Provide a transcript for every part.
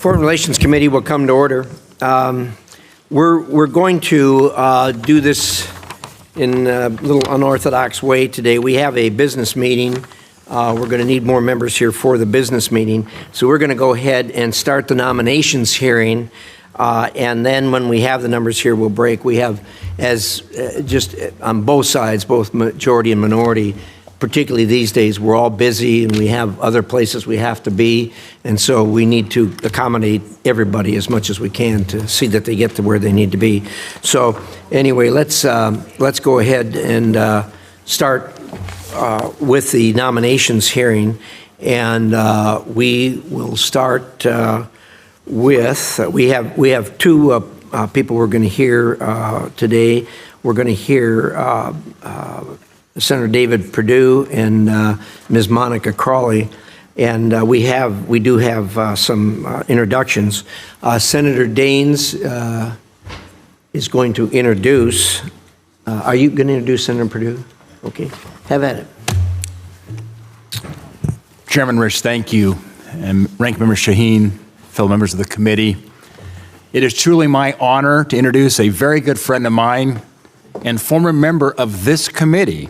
Foreign Relations Committee will come to order. We're going to do this in a little unorthodox way today. We have a business meeting. We're going to need more members here for the business meeting. So we're going to go ahead and start the nominations hearing. And then when we have the numbers here, we'll break. We have, just on both sides, both majority and minority, particularly these days, we're all busy and we have other places we have to be. And so we need to accommodate everybody as much as we can to see that they get to where they need to be. So anyway, let's go ahead and start with the nominations hearing. And we will start with, we have two people we're going to hear today. We're going to hear Senator David Perdue and Ms. Monica Crowley, and we do have some introductions. Senator Daines is going to introduce. Are you going to introduce Senator Perdue? Okay, have at it. Chairman Rich, thank you, and Ranking Member Shaheen, fellow members of the committee. It is truly my honor to introduce a very good friend of mine and former member of this committee,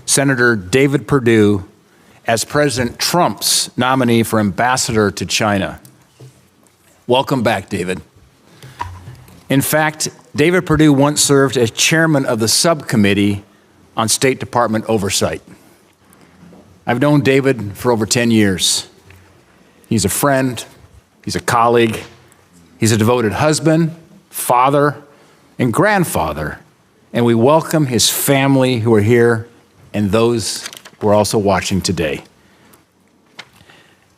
Senator David Perdue, as President Trump's nominee for ambassador to China. Welcome back, David. In fact, David Perdue once served as chairman of the subcommittee on State Department oversight. I've known David for over 10 years. He's a friend, he's a colleague, he's a devoted husband, father, and grandfather. And we welcome his family who are here and those who are also watching today.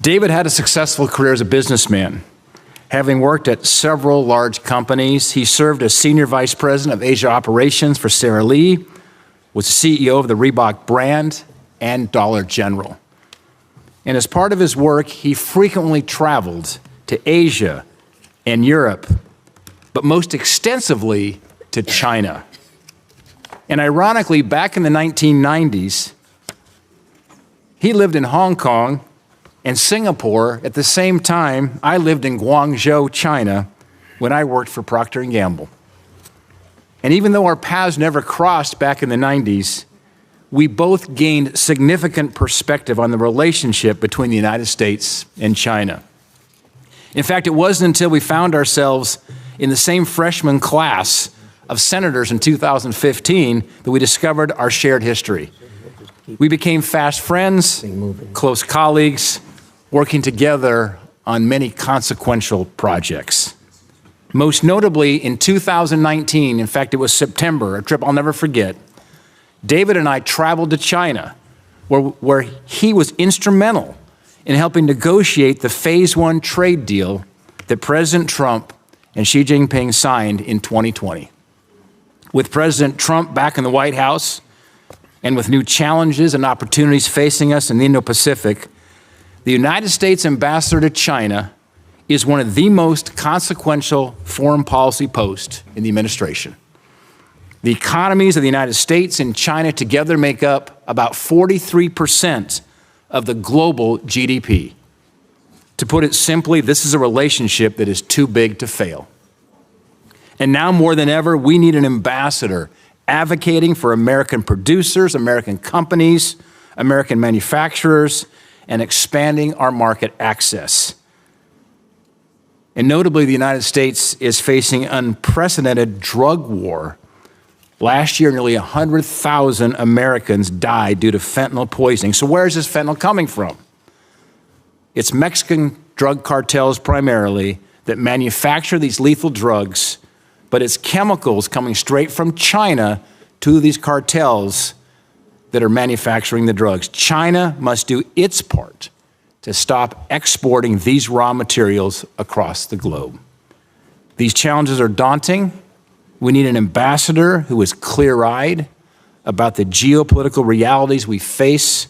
David had a successful career as a businessman. Having worked at several large companies, he served as Senior Vice President of Asia Operations for Sara Lee, was CEO of the Reebok brand and Dollar General. And as part of his work, he frequently traveled to Asia and Europe, but most extensively to China. And ironically, back in the 1990s, he lived in Hong Kong and Singapore at the same time I lived in Guangzhou, China, when I worked for Procter & Gamble. And even though our paths never crossed back in the 90s, we both gained significant perspective on the relationship between the United States and China. In fact, it wasn't until we found ourselves in the same freshman class of senators in 2015 that we discovered our shared history. We became fast friends, close colleagues, working together on many consequential projects. Most notably in 2019, in fact, it was September, a trip I'll never forget, David and I traveled to China, where he was instrumental in helping negotiate the Phase 1 trade deal that President Trump and Xi Jinping signed in 2020. With President Trump back in the White House and with new challenges and opportunities facing us in the Indo-Pacific, the United States ambassador to China is one of the most consequential foreign policy posts in the administration. The economies of the United States and China together make up about 43% of the global GDP. To put it simply, this is a relationship that is too big to fail. And now more than ever, we need an ambassador advocating for American producers, American companies, American manufacturers, and expanding our market access. And notably, the United States is facing unprecedented drug war. Last year, nearly 100,000 Americans died due to fentanyl poisoning. So where is this fentanyl coming from? It's Mexican drug cartels primarily that manufacture these lethal drugs, but it's chemicals coming straight from China to these cartels that are manufacturing the drugs. China must do its part to stop exporting these raw materials across the globe. These challenges are daunting. We need an ambassador who is clear-eyed about the geopolitical realities we face,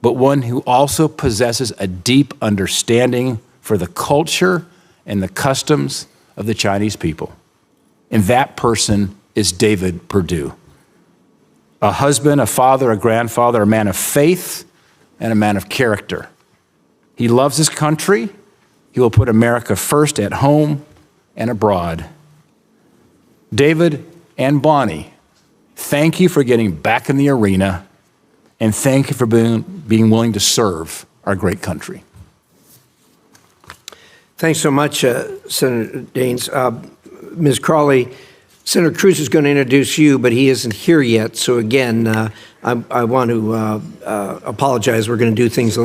but one who also possesses a deep understanding for the culture and the customs of the Chinese people. And that person is David Perdue. A husband, a father, a grandfather, a man of faith, and a man of character. He loves his country, He will put America first at home and abroad. David and Bonnie, thank you for getting back in the arena, and thank you for being willing to serve our great country. Thanks so much, Senator Daines. Ms. Crowley, Senator Cruz is going to introduce you, but he isn't here yet. So again, I want to apologize. We're going to do things.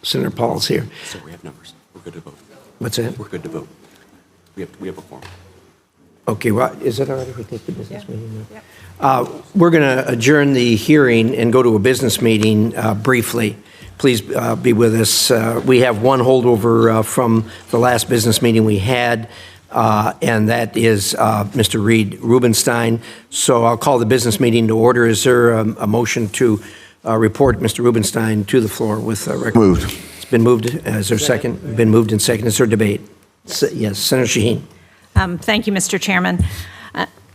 Senator Paul's here. So we have numbers. We're good to vote. What's that? We're good to vote. We have a form. Okay, well, is it all right if we take the business meeting now? We're going to adjourn the hearing and go to a business meeting briefly. Please be with us. We have one holdover from the last business meeting we had, and that is Mr. Rubenstein. So I'll call the business meeting to order. Is there a motion to report Mr. Rubenstein to the floor with a record? Moved. It's been moved. Is there a second? Been moved and second. Is there debate? Yes, Senator Shaheen. Thank you, Mr. Chairman.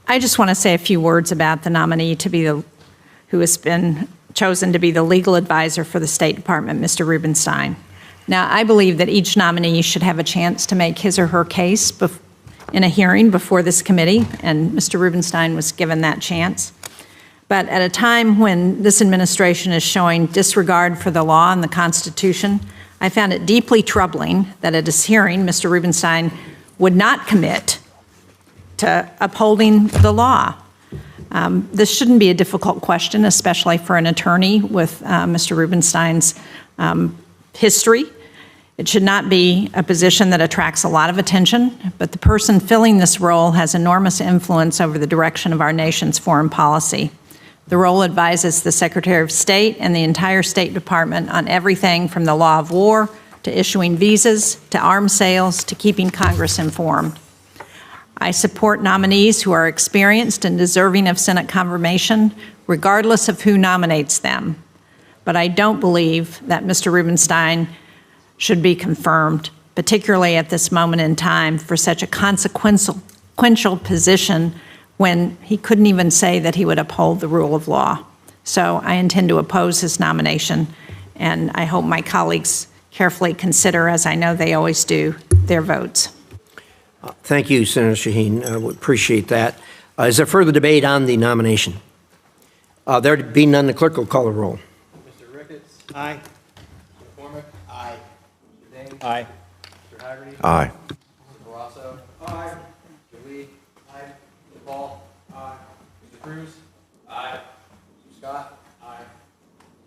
I just want to say a few words about the nominee who has been chosen to be the legal advisor for the State Department, Mr. Rubenstein. Now, I believe that each nominee should have a chance to make his or her case in a hearing before this committee, and Mr. Rubenstein was given that chance. But at a time when this administration is showing disregard for the law and the Constitution, I found it deeply troubling that at this hearing, Mr. Rubenstein would not commit to upholding the law. This shouldn't be a difficult question, especially for an attorney with Mr. Rubenstein's history. It should not be a position that attracts a lot of attention, but the person filling this role has enormous influence over the direction of our nation's foreign policy. The role advises the Secretary of State and the entire State Department on everything from the law of war to issuing visas to arms sales to keeping Congress informed. I support nominees who are experienced and deserving of Senate confirmation, regardless of who nominates them. But I don't believe that Mr. Rubenstein should be confirmed, particularly at this moment in time, for such a consequential position when he couldn't even say that he would uphold the rule of law. So I intend to oppose his nomination, and I hope my colleagues carefully consider, as I know they always do, their votes. Thank you, Senator Shaheen. We appreciate that. Is there further debate on the nomination? There being none, the clerk will call the roll. Mr. Ricketts? Aye. Mr. McCormick? Aye. Mr. Daines? Aye. Mr. Hagerty? Aye. Mr. Barrasso? Aye. Mr. Lee? Aye. Mr. Paul? Aye. Mr. Cruz? Aye. Mr. Scott? Aye.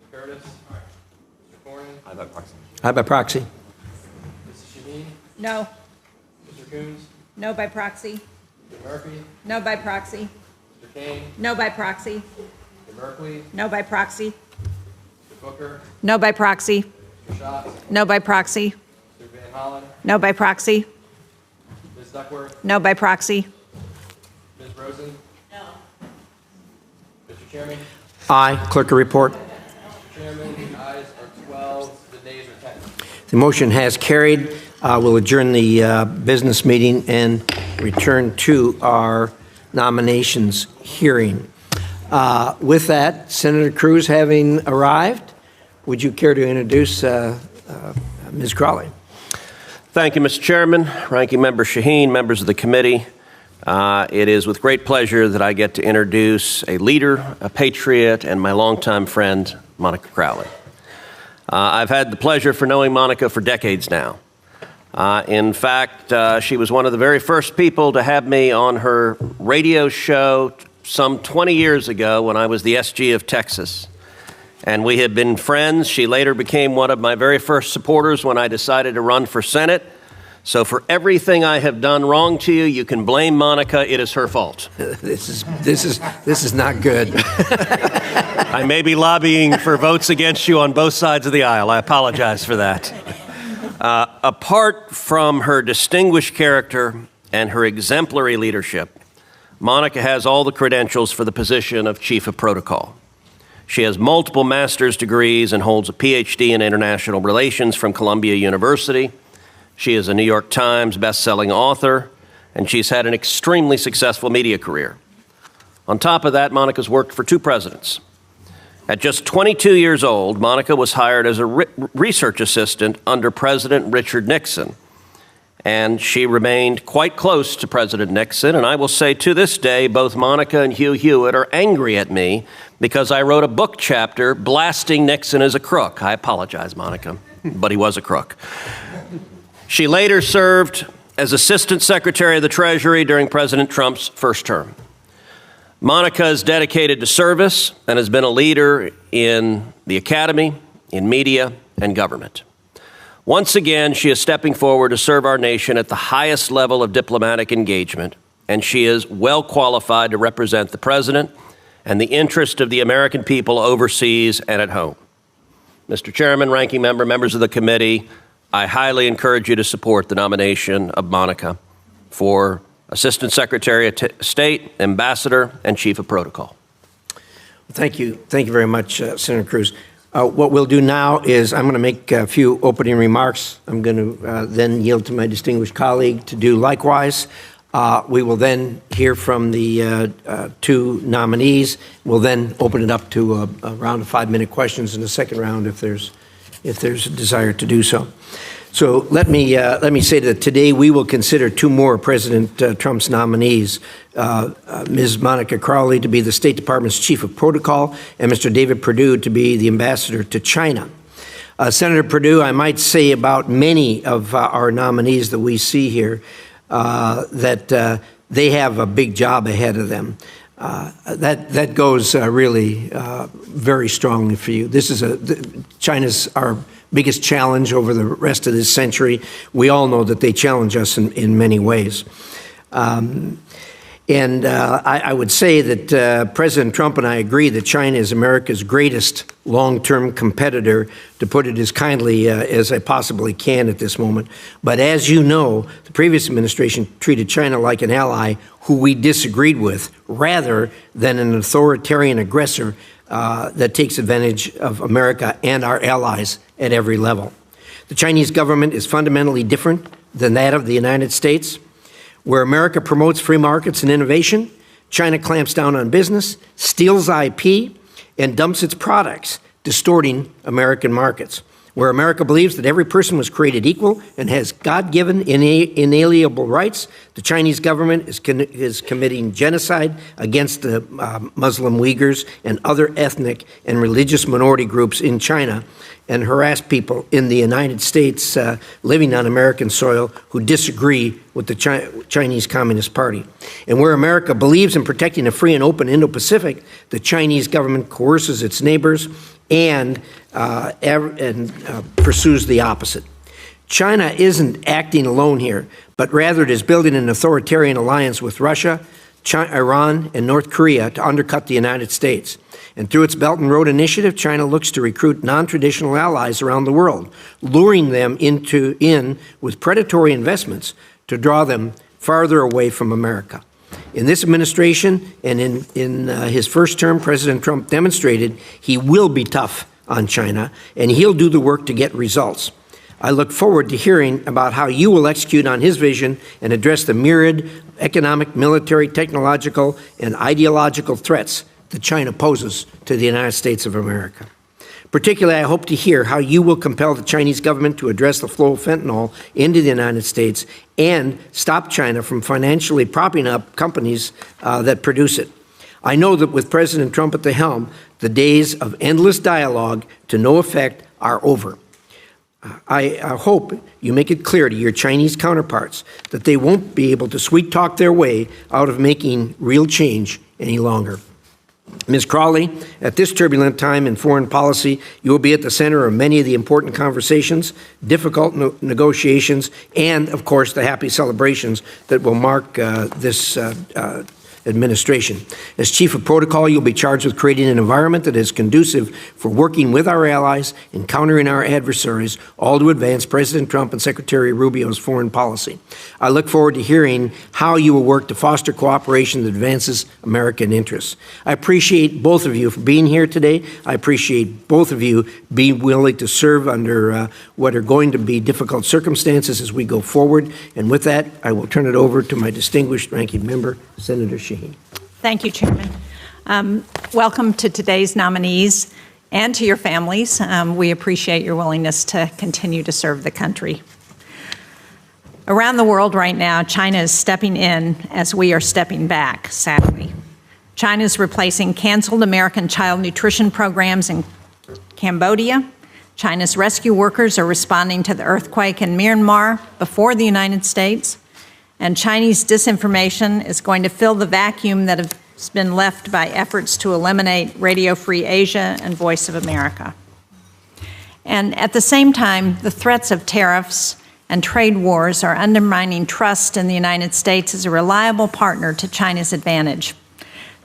Mr. Curtis? Aye. Mr. Cornyn? Aye by proxy. Aye by proxy. Mrs. Shaheen? No. Mr. Coons? No by proxy. Mr. Murphy? No by proxy. Mr. Kane? No by proxy. Mr. Merkley? No by proxy. Mr. Booker? No by proxy. Mr. Schatz? No by proxy. Mr. Van Hollen? No by proxy. Ms. Duckworth? No by proxy. Ms. Rosen? No. Mr. Chairman? Aye. Clerk will report. Mr. Chairman, the ayes are 12, the nays are 10. The motion has carried. We'll adjourn the business meeting and return to our nominations hearing. With that, Senator Cruz having arrived, would you care to introduce Ms. Crowley? Thank you, Mr. Chairman, Ranking Member Shaheen, members of the committee. It is with great pleasure that I get to introduce a leader, a patriot, and my longtime friend, Monica Crowley. I've had the pleasure for knowing Monica for decades now. In fact, she was one of the very first people to have me on her radio show some 20 years ago when I was the SG of Texas. And we had been friends. She later became one of my very first supporters when I decided to run for Senate. So for everything I have done wrong to you, you can blame Monica. It is her fault. This is not good. I may be lobbying for votes against you on both sides of the aisle. I apologize for that. Apart from her distinguished character and her exemplary leadership, Monica has all the credentials for the position of Chief of Protocol. She has multiple master's degrees and holds a PhD in international relations from Columbia University. She is a New York Times best-selling author, and she's had an extremely successful media career. On top of that, Monica's worked for two presidents. At just 22 years old, Monica was hired as a research assistant under President Richard Nixon. And she remained quite close to President Nixon. And I will say to this day, both Monica and Hugh Hewitt are angry at me because I wrote a book chapter blasting Nixon as a crook. I apologize, Monica, but he was a crook. She later served as Assistant Secretary of the Treasury during President Trump's first term. Monica is dedicated to service and has been a leader in the academy, in media, and government. Once again, she is stepping forward to serve our nation at the highest level of diplomatic engagement, and she is well qualified to represent the President and the interest of the American people overseas and at home. Mr. Chairman, Ranking Member, members of the committee, I highly encourage you to support the nomination of Monica for Assistant Secretary of State, Ambassador, and Chief of Protocol. Thank you. Thank you very much, Senator Cruz. What we'll do now is I'm going to make a few opening remarks. I'm going to then yield to my distinguished colleague to do likewise. We will then hear from the two nominees. We'll then open it up to a round of 5-minute questions in the second round if there's a desire to do so. So let me say that today we will consider two more President Trump's nominees, Ms. Monica Crowley to be the State Department's Chief of Protocol and Mr. David Perdue to be the Ambassador to China. Senator Perdue, I might say about many of our nominees that we see here that they have a big job ahead of them. That goes really very strongly for you. This is China's our biggest challenge over the rest of this century. We all know that they challenge us in many ways. I would say that President Trump and I agree that China is America's greatest long-term competitor, to put it as kindly as I possibly can at this moment. But as you know, the previous administration treated China like an ally who we disagreed with, rather than an authoritarian aggressor that takes advantage of America and our allies at every level. The Chinese government is fundamentally different than that of the United States. Where America promotes free markets and innovation, China clamps down on business, steals IP, and dumps its products, distorting American markets. Where America believes that every person was created equal and has God-given inalienable rights, the Chinese government is committing genocide against the Muslim Uyghurs and other ethnic and religious minority groups in China, and harass people in the United States living on American soil who disagree with the Chinese Communist Party. And where America believes in protecting a free and open Indo-Pacific, the Chinese government coerces its neighbors and pursues the opposite. China isn't acting alone here, but rather it is building an authoritarian alliance with Russia, Iran, and North Korea to undercut the United States. And through its Belt and Road Initiative, China looks to recruit non-traditional allies around the world, luring them in with predatory investments to draw them farther away from America. In this administration and in his first term, President Trump demonstrated he will be tough on China, and he'll do the work to get results. I look forward to hearing about how you will execute on his vision and address the myriad economic, military, technological, and ideological threats that China poses to the United States of America. Particularly, I hope to hear how you will compel the Chinese government to address the flow of fentanyl into the United States and stop China from financially propping up companies that produce it. I know that with President Trump at the helm, the days of endless dialogue to no effect are over. I hope you make it clear to your Chinese counterparts that they won't be able to sweet-talk their way out of making real change any longer. Ms. Crowley, at this turbulent time in foreign policy, you will be at the center of many of the important conversations, difficult negotiations, and, of course, the happy celebrations that will mark this administration. As Chief of Protocol, you'll be charged with creating an environment that is conducive for working with our allies and countering our adversaries, all to advance President Trump and Secretary Rubio's foreign policy. I look forward to hearing how you will work to foster cooperation that advances American interests. I appreciate both of you for being here today. I appreciate both of you being willing to serve under what are going to be difficult circumstances as we go forward. And with that, I will turn it over to my distinguished ranking member, Senator Shaheen. Thank you, Chairman. Welcome to today's nominees and to your families. We appreciate your willingness to continue to serve the country. Around the world right now, China is stepping in as we are stepping back, sadly. China is replacing canceled American child nutrition programs in Cambodia. China's rescue workers are responding to the earthquake in Myanmar before the United States. And Chinese disinformation is going to fill the vacuum that has been left by efforts to eliminate Radio Free Asia and Voice of America. And at the same time, the threats of tariffs and trade wars are undermining trust in the United States as a reliable partner to China's advantage.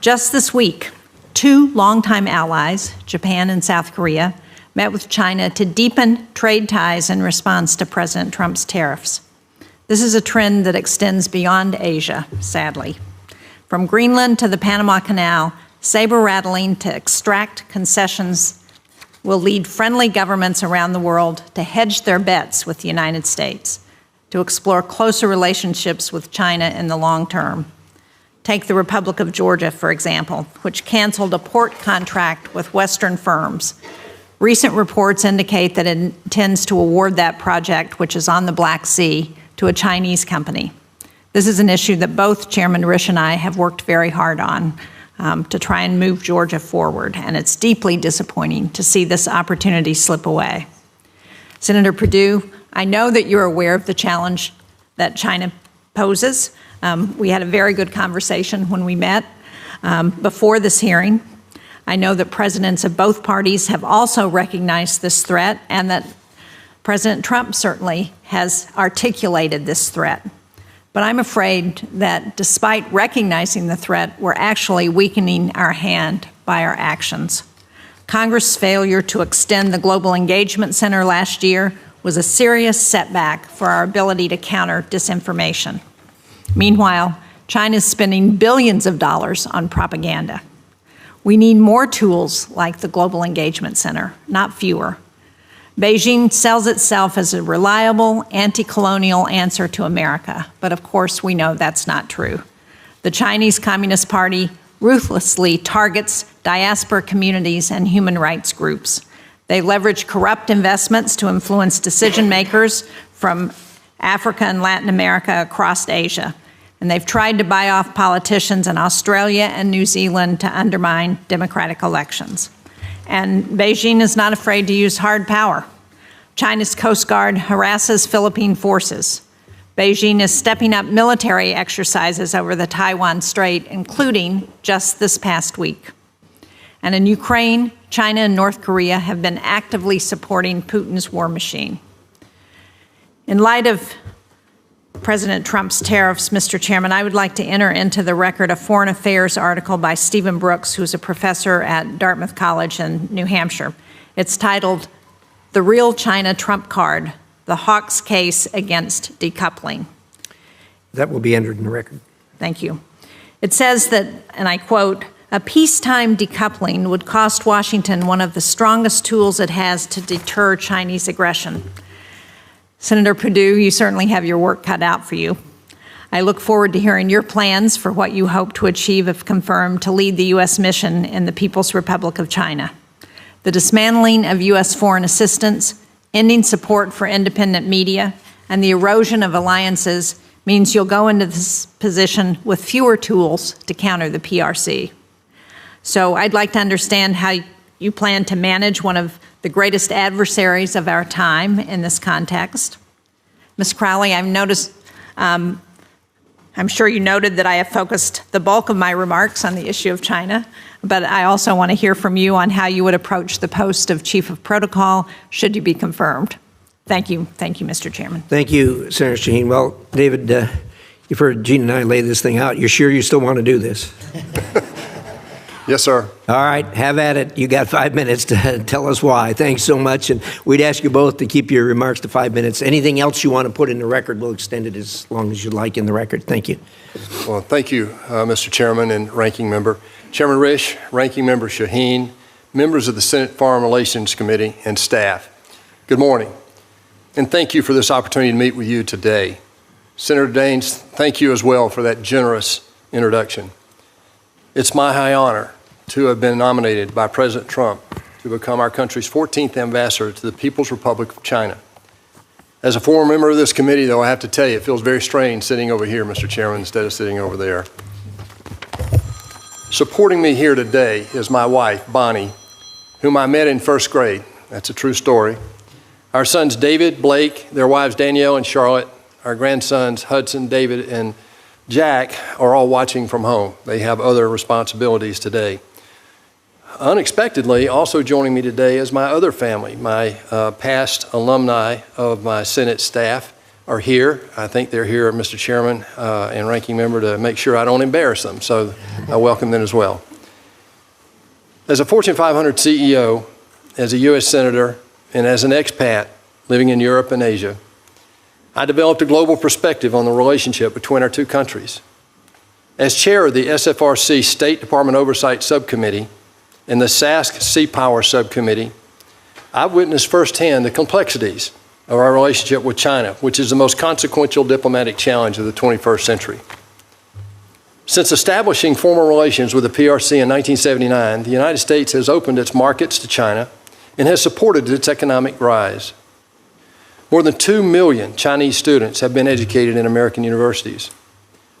Just this week, two longtime allies, Japan and South Korea, met with China to deepen trade ties in response to President Trump's tariffs. This is a trend that extends beyond Asia, sadly. From Greenland to the Panama Canal, saber-rattling to extract concessions will lead friendly governments around the world to hedge their bets with the United States, to explore closer relationships with China in the long term. Take the Republic of Georgia, for example, which canceled a port contract with Western firms. Recent reports indicate that it intends to award that project, which is on the Black Sea, to a Chinese company. This is an issue that both Chairman Risch and I have worked very hard on to try and move Georgia forward, and it's deeply disappointing to see this opportunity slip away. Senator Perdue, I know that you're aware of the challenge that China poses. We had a very good conversation when we met before this hearing. I know that presidents of both parties have also recognized this threat, and that President Trump certainly has articulated this threat. But I'm afraid that despite recognizing the threat, we're actually weakening our hand by our actions. Congress' failure to extend the Global Engagement Center last year was a serious setback for our ability to counter disinformation. Meanwhile, China is spending billions of dollars on propaganda. We need more tools like the Global Engagement Center, not fewer. Beijing sells itself as a reliable, anti-colonial answer to America, but of course we know that's not true. The Chinese Communist Party ruthlessly targets diaspora communities and human rights groups. They leverage corrupt investments to influence decision makers from Africa and Latin America across Asia. And they've tried to buy off politicians in Australia and New Zealand to undermine democratic elections. And Beijing is not afraid to use hard power. China's Coast Guard harasses Philippine forces. Beijing is stepping up military exercises over the Taiwan Strait, including just this past week. And in Ukraine, China and North Korea have been actively supporting Putin's war machine. In light of President Trump's tariffs, Mr. Chairman, I would like to enter into the record a Foreign Affairs article by Stephen Brooks, who's a professor at Dartmouth College in New Hampshire. It's titled, "The Real China Trump Card, the Hawks Case Against Decoupling." That will be entered in the record. Thank you. It says that, and I quote, "A peacetime decoupling would cost Washington one of the strongest tools it has to deter Chinese aggression." Senator Perdue, you certainly have your work cut out for you. I look forward to hearing your plans for what you hope to achieve if confirmed to lead the U.S. mission in the People's Republic of China. The dismantling of U.S. foreign assistance, ending support for independent media, and the erosion of alliances means you'll go into this position with fewer tools to counter the PRC. So I'd like to understand how you plan to manage one of the greatest adversaries of our time in this context. Ms. Crowley, I've noticed, I'm sure you noted that I have focused the bulk of my remarks on the issue of China, but I also want to hear from you on how you would approach the post of Chief of Protocol should you be confirmed. Thank you, Mr. Chairman. Thank you, Senator Shaheen. Well, David, you've heard Gene and I lay this thing out. You're sure you still want to do this? Yes, sir. All right, have at it. You got 5 minutes to tell us why. Thanks so much. And we'd ask you both to keep your remarks to 5 minutes. Anything else you want to put in the record, we'll extend it as long as you like in the record. Thank you. Well, thank you, Mr. Chairman and Ranking Member. Chairman Risch, Ranking Member Shaheen, members of the Senate Foreign Relations Committee, and staff. Good morning, and thank you for this opportunity to meet with you today. Senator Daines, thank you as well for that generous introduction. It's my high honor to have been nominated by President Trump to become our country's 14th ambassador to the People's Republic of China. As a former member of this committee, though, I have to tell you, it feels very strange sitting over here, Mr. Chairman, instead of sitting over there. Supporting me here today is my wife, Bonnie, whom I met in first grade. That's a true story. Our sons, David, Blake, their wives, Danielle and Charlotte, our grandsons, Hudson, David, and Jack, are all watching from home. They have other responsibilities today. Unexpectedly, also joining me today is my other family. My past alumni of my Senate staff are here. I think they're here, Mr. Chairman and Ranking Member, to make sure I don't embarrass them. So I welcome them as well. As a Fortune 500 CEO, as a U.S. Senator, and as an expat living in Europe and Asia, I developed a global perspective on the relationship between our two countries. As chair of the SFRC State Department Oversight Subcommittee and the SASC Sea Power Subcommittee, I've witnessed firsthand the complexities of our relationship with China, which is the most consequential diplomatic challenge of the 21st century. Since establishing formal relations with the PRC in 1979, the United States has opened its markets to China and has supported its economic rise. More than 2 million Chinese students have been educated in American universities.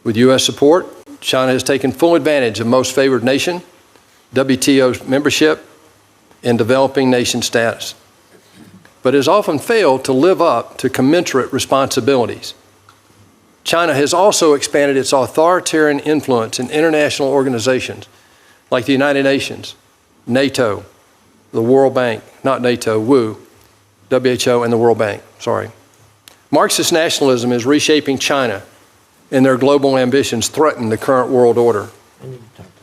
With U.S. support, China has taken full advantage of Most Favored Nation, WTO membership, and developing nation status, but has often failed to live up to commensurate responsibilities. China has also expanded its authoritarian influence in international organizations like the United Nations, NATO, the World Bank, not NATO, WHO, and the World Bank, sorry. Marxist nationalism is reshaping China, and their global ambitions threaten the current world order.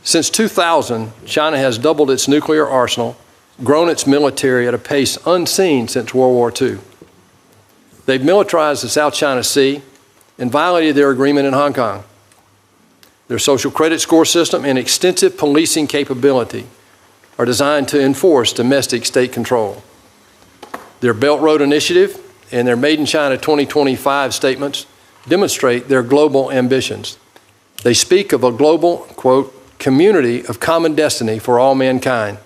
Since 2000, China has doubled its nuclear arsenal, grown its military at a pace unseen since World War II. They've militarized the South China Sea and violated their agreement in Hong Kong. Their social credit score system and extensive policing capability are designed to enforce domestic state control. Their Belt Road Initiative and their Made in China 2025 statements demonstrate their global ambitions. They speak of a global, quote, community of common destiny for all mankind.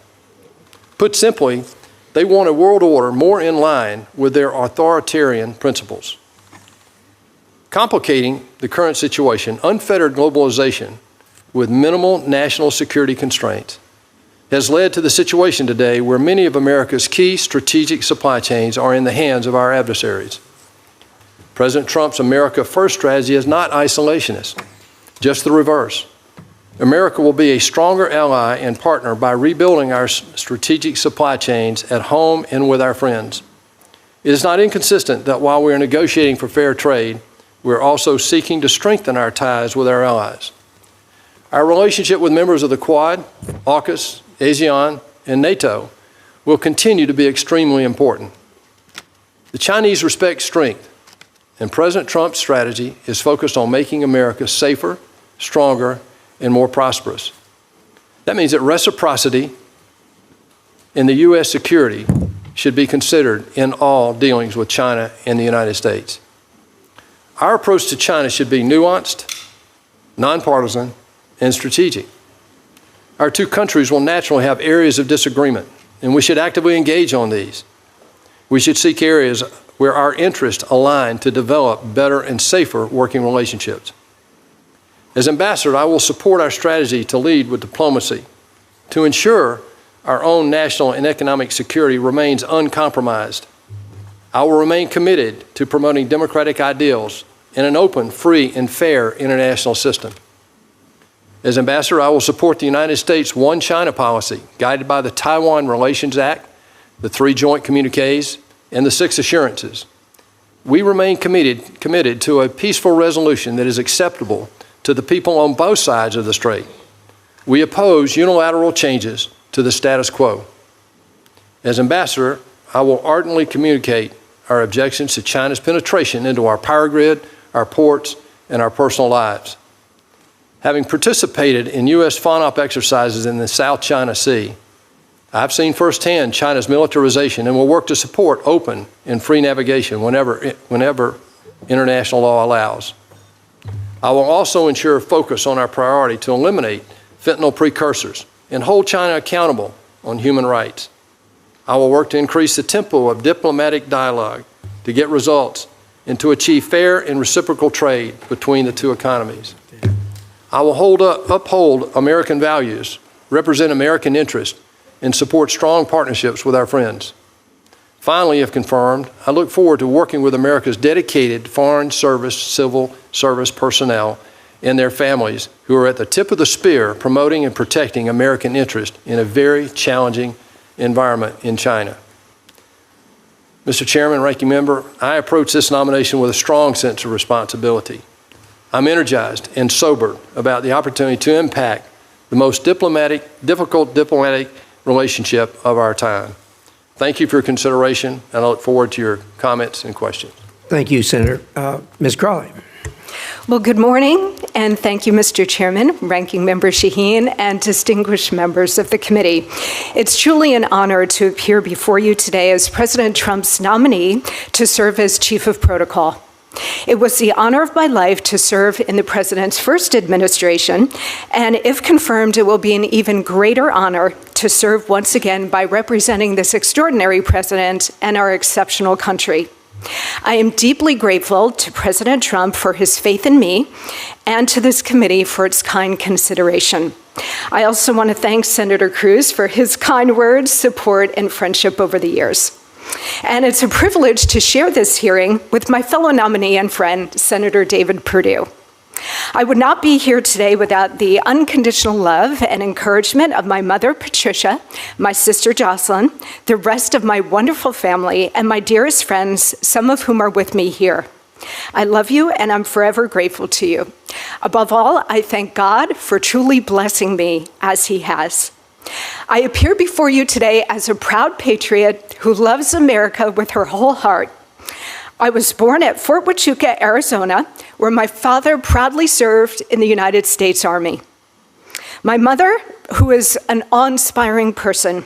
Put simply, they want a world order more in line with their authoritarian principles. Complicating the current situation, unfettered globalization with minimal national security constraints has led to the situation today where many of America's key strategic supply chains are in the hands of our adversaries. President Trump's America First strategy is not isolationist, just the reverse. America will be a stronger ally and partner by rebuilding our strategic supply chains at home and with our friends. It is not inconsistent that while we are negotiating for fair trade, we're also seeking to strengthen our ties with our allies. Our relationship with members of the Quad, AUKUS, ASEAN, and NATO will continue to be extremely important. The Chinese respect strength, and President Trump's strategy is focused on making America safer, stronger, and more prosperous. That means that reciprocity in the U.S. security should be considered in all dealings with China and the United States. Our approach to China should be nuanced, nonpartisan, and strategic. Our two countries will naturally have areas of disagreement, and we should actively engage on these. We should seek areas where our interests align to develop better and safer working relationships. As ambassador, I will support our strategy to lead with diplomacy, to ensure our own national and economic security remains uncompromised. I will remain committed to promoting democratic ideals in an open, free, and fair international system. As ambassador, I will support the United States' One China policy, guided by the Taiwan Relations Act, the 3 joint communiques, and the 6 assurances. We remain committed to a peaceful resolution that is acceptable to the people on both sides of the strait. We oppose unilateral changes to the status quo. As ambassador, I will ardently communicate our objections to China's penetration into our power grid, our ports, and our personal lives. Having participated in U.S. FONOP exercises in the South China Sea, I've seen firsthand China's militarization and will work to support open and free navigation whenever international law allows. I will also ensure focus on our priority to eliminate fentanyl precursors and hold China accountable on human rights. I will work to increase the tempo of diplomatic dialogue to get results and to achieve fair and reciprocal trade between the two economies. I will uphold American values, represent American interests, and support strong partnerships with our friends. Finally, if confirmed, I look forward to working with America's dedicated Foreign Service civil service personnel and their families who are at the tip of the spear promoting and protecting American interests in a very challenging environment in China. Mr. Chairman, Ranking Member, I approach this nomination with a strong sense of responsibility. I'm energized and sobered about the opportunity to impact the most difficult diplomatic relationship of our time. Thank you for your consideration, and I look forward to your comments and questions. Thank you, Senator. Ms. Crowley. Well, good morning, and thank you, Mr. Chairman, Ranking Member Shaheen, and distinguished members of the committee. It's truly an honor to appear before you today as President Trump's nominee to serve as Chief of Protocol. It was the honor of my life to serve in the President's first administration, and if confirmed, it will be an even greater honor to serve once again by representing this extraordinary President and our exceptional country. I am deeply grateful to President Trump for his faith in me and to this committee for its kind consideration. I also want to thank Senator Cruz for his kind words, support, and friendship over the years. And it's a privilege to share this hearing with my fellow nominee and friend, Senator David Perdue. I would not be here today without the unconditional love and encouragement of my mother, Patricia, my sister, Jocelyn, the rest of my wonderful family, and my dearest friends, some of whom are with me here. I love you, and I'm forever grateful to you. Above all, I thank God for truly blessing me as He has. I appear before you today as a proud patriot who loves America with her whole heart. I was born at Fort Huachuca, Arizona, where my father proudly served in the United States Army. My mother, who is an awe-inspiring person,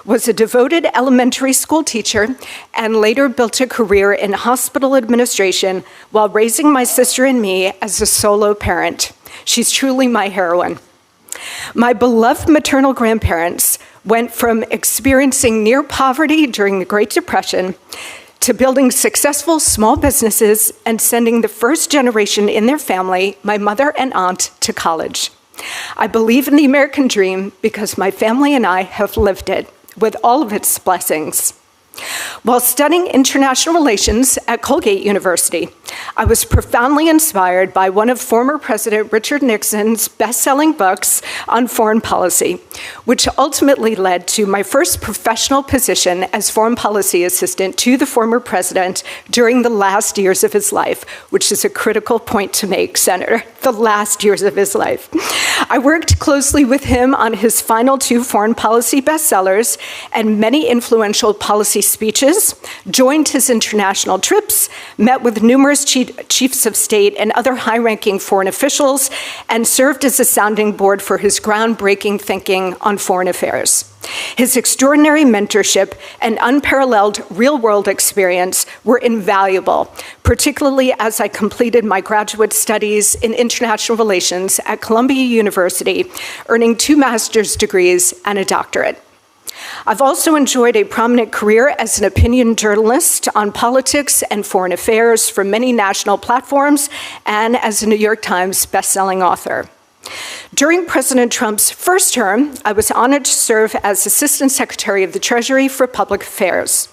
was a devoted elementary school teacher and later built a career in hospital administration while raising my sister and me as a solo parent. She's truly my heroine. My beloved maternal grandparents went from experiencing near poverty during the Great Depression to building successful small businesses and sending the first generation in their family, my mother and aunt, to college. I believe in the American dream because my family and I have lived it with all of its blessings. While studying international relations at Colgate University, I was profoundly inspired by one of former President Richard Nixon's best-selling books on foreign policy, which ultimately led to my first professional position as foreign policy assistant to the former president during the last years of his life, which is a critical point to make, Senator, the last years of his life. I worked closely with him on his final 2 foreign policy bestsellers and many influential policy speeches, joined his international trips, met with numerous chiefs of state and other high-ranking foreign officials, and served as a sounding board for his groundbreaking thinking on foreign affairs. His extraordinary mentorship and unparalleled real-world experience were invaluable, particularly as I completed my graduate studies in international relations at Columbia University, earning 2 master's degrees and a doctorate. I've also enjoyed a prominent career as an opinion journalist on politics and foreign affairs for many national platforms and as a New York Times bestselling author. During President Trump's first term, I was honored to serve as Assistant Secretary of the Treasury for Public Affairs.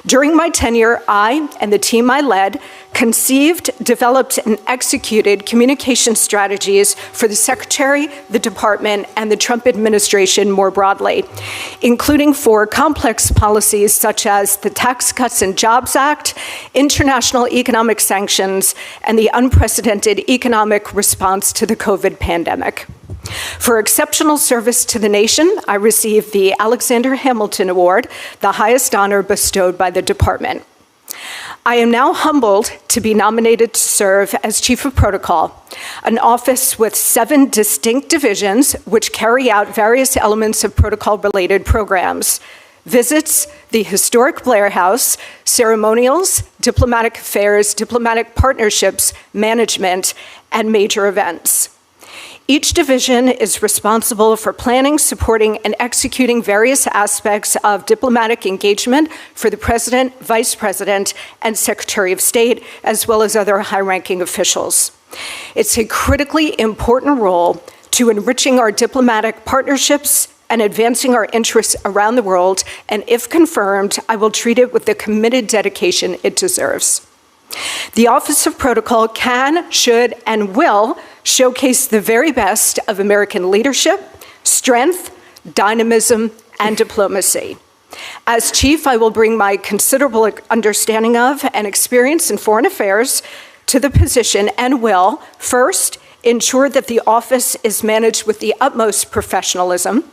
During my tenure, I and the team I led conceived, developed, and executed communication strategies for the Secretary, the Department, and the Trump administration more broadly, including for complex policies such as the Tax Cuts and Jobs Act, international economic sanctions, and the unprecedented economic response to the COVID pandemic. For exceptional service to the nation, I received the Alexander Hamilton Award, the highest honor bestowed by the department. I am now humbled to be nominated to serve as Chief of Protocol, an office with 7 distinct divisions which carry out various elements of protocol-related programs: visits, the historic Blair House, ceremonials, diplomatic affairs, diplomatic partnerships, management, and major events. Each division is responsible for planning, supporting, and executing various aspects of diplomatic engagement for the President, Vice President, and Secretary of State, as well as other high-ranking officials. It's a critically important role to enriching our diplomatic partnerships and advancing our interests around the world, and if confirmed, I will treat it with the committed dedication it deserves. The Office of Protocol can, should, and will showcase the very best of American leadership, strength, dynamism, and diplomacy. As chief, I will bring my considerable understanding of and experience in foreign affairs to the position and will, first, ensure that the office is managed with the utmost professionalism.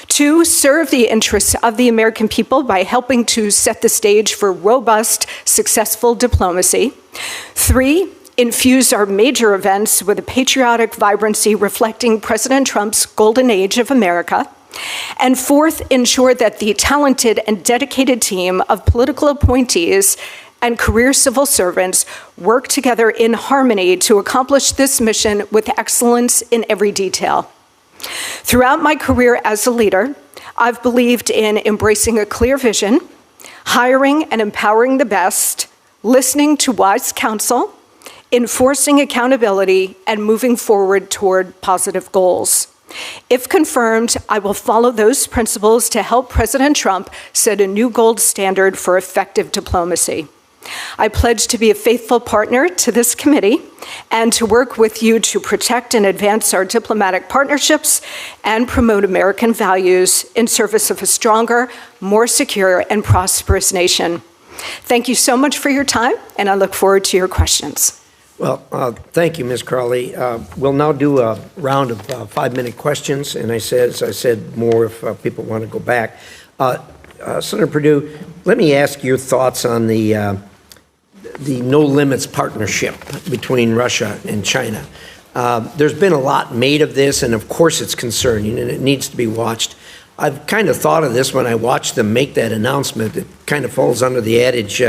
2, serve the interests of the American people by helping to set the stage for robust, successful diplomacy. 3, infuse our major events with a patriotic vibrancy reflecting President Trump's golden age of America. And 4th, ensure that the talented and dedicated team of political appointees and career civil servants work together in harmony to accomplish this mission with excellence in every detail. Throughout my career as a leader, I've believed in embracing a clear vision, hiring and empowering the best, listening to wise counsel, enforcing accountability, and moving forward toward positive goals. If confirmed, I will follow those principles to help President Trump set a new gold standard for effective diplomacy. I pledge to be a faithful partner to this committee and to work with you to protect and advance our diplomatic partnerships and promote American values in service of a stronger, more secure, and prosperous nation. Thank you so much for your time, and I look forward to your questions. Well, thank you, Ms. Crowley. We'll now do a round of 5-minute questions, and as I said, more if people want to go back. Senator Perdue, let me ask your thoughts on the no limits partnership between Russia and China. There's been a lot made of this, and of course it's concerning, and it needs to be watched. I've kind of thought of this when I watched them make that announcement. It kind of falls under the adage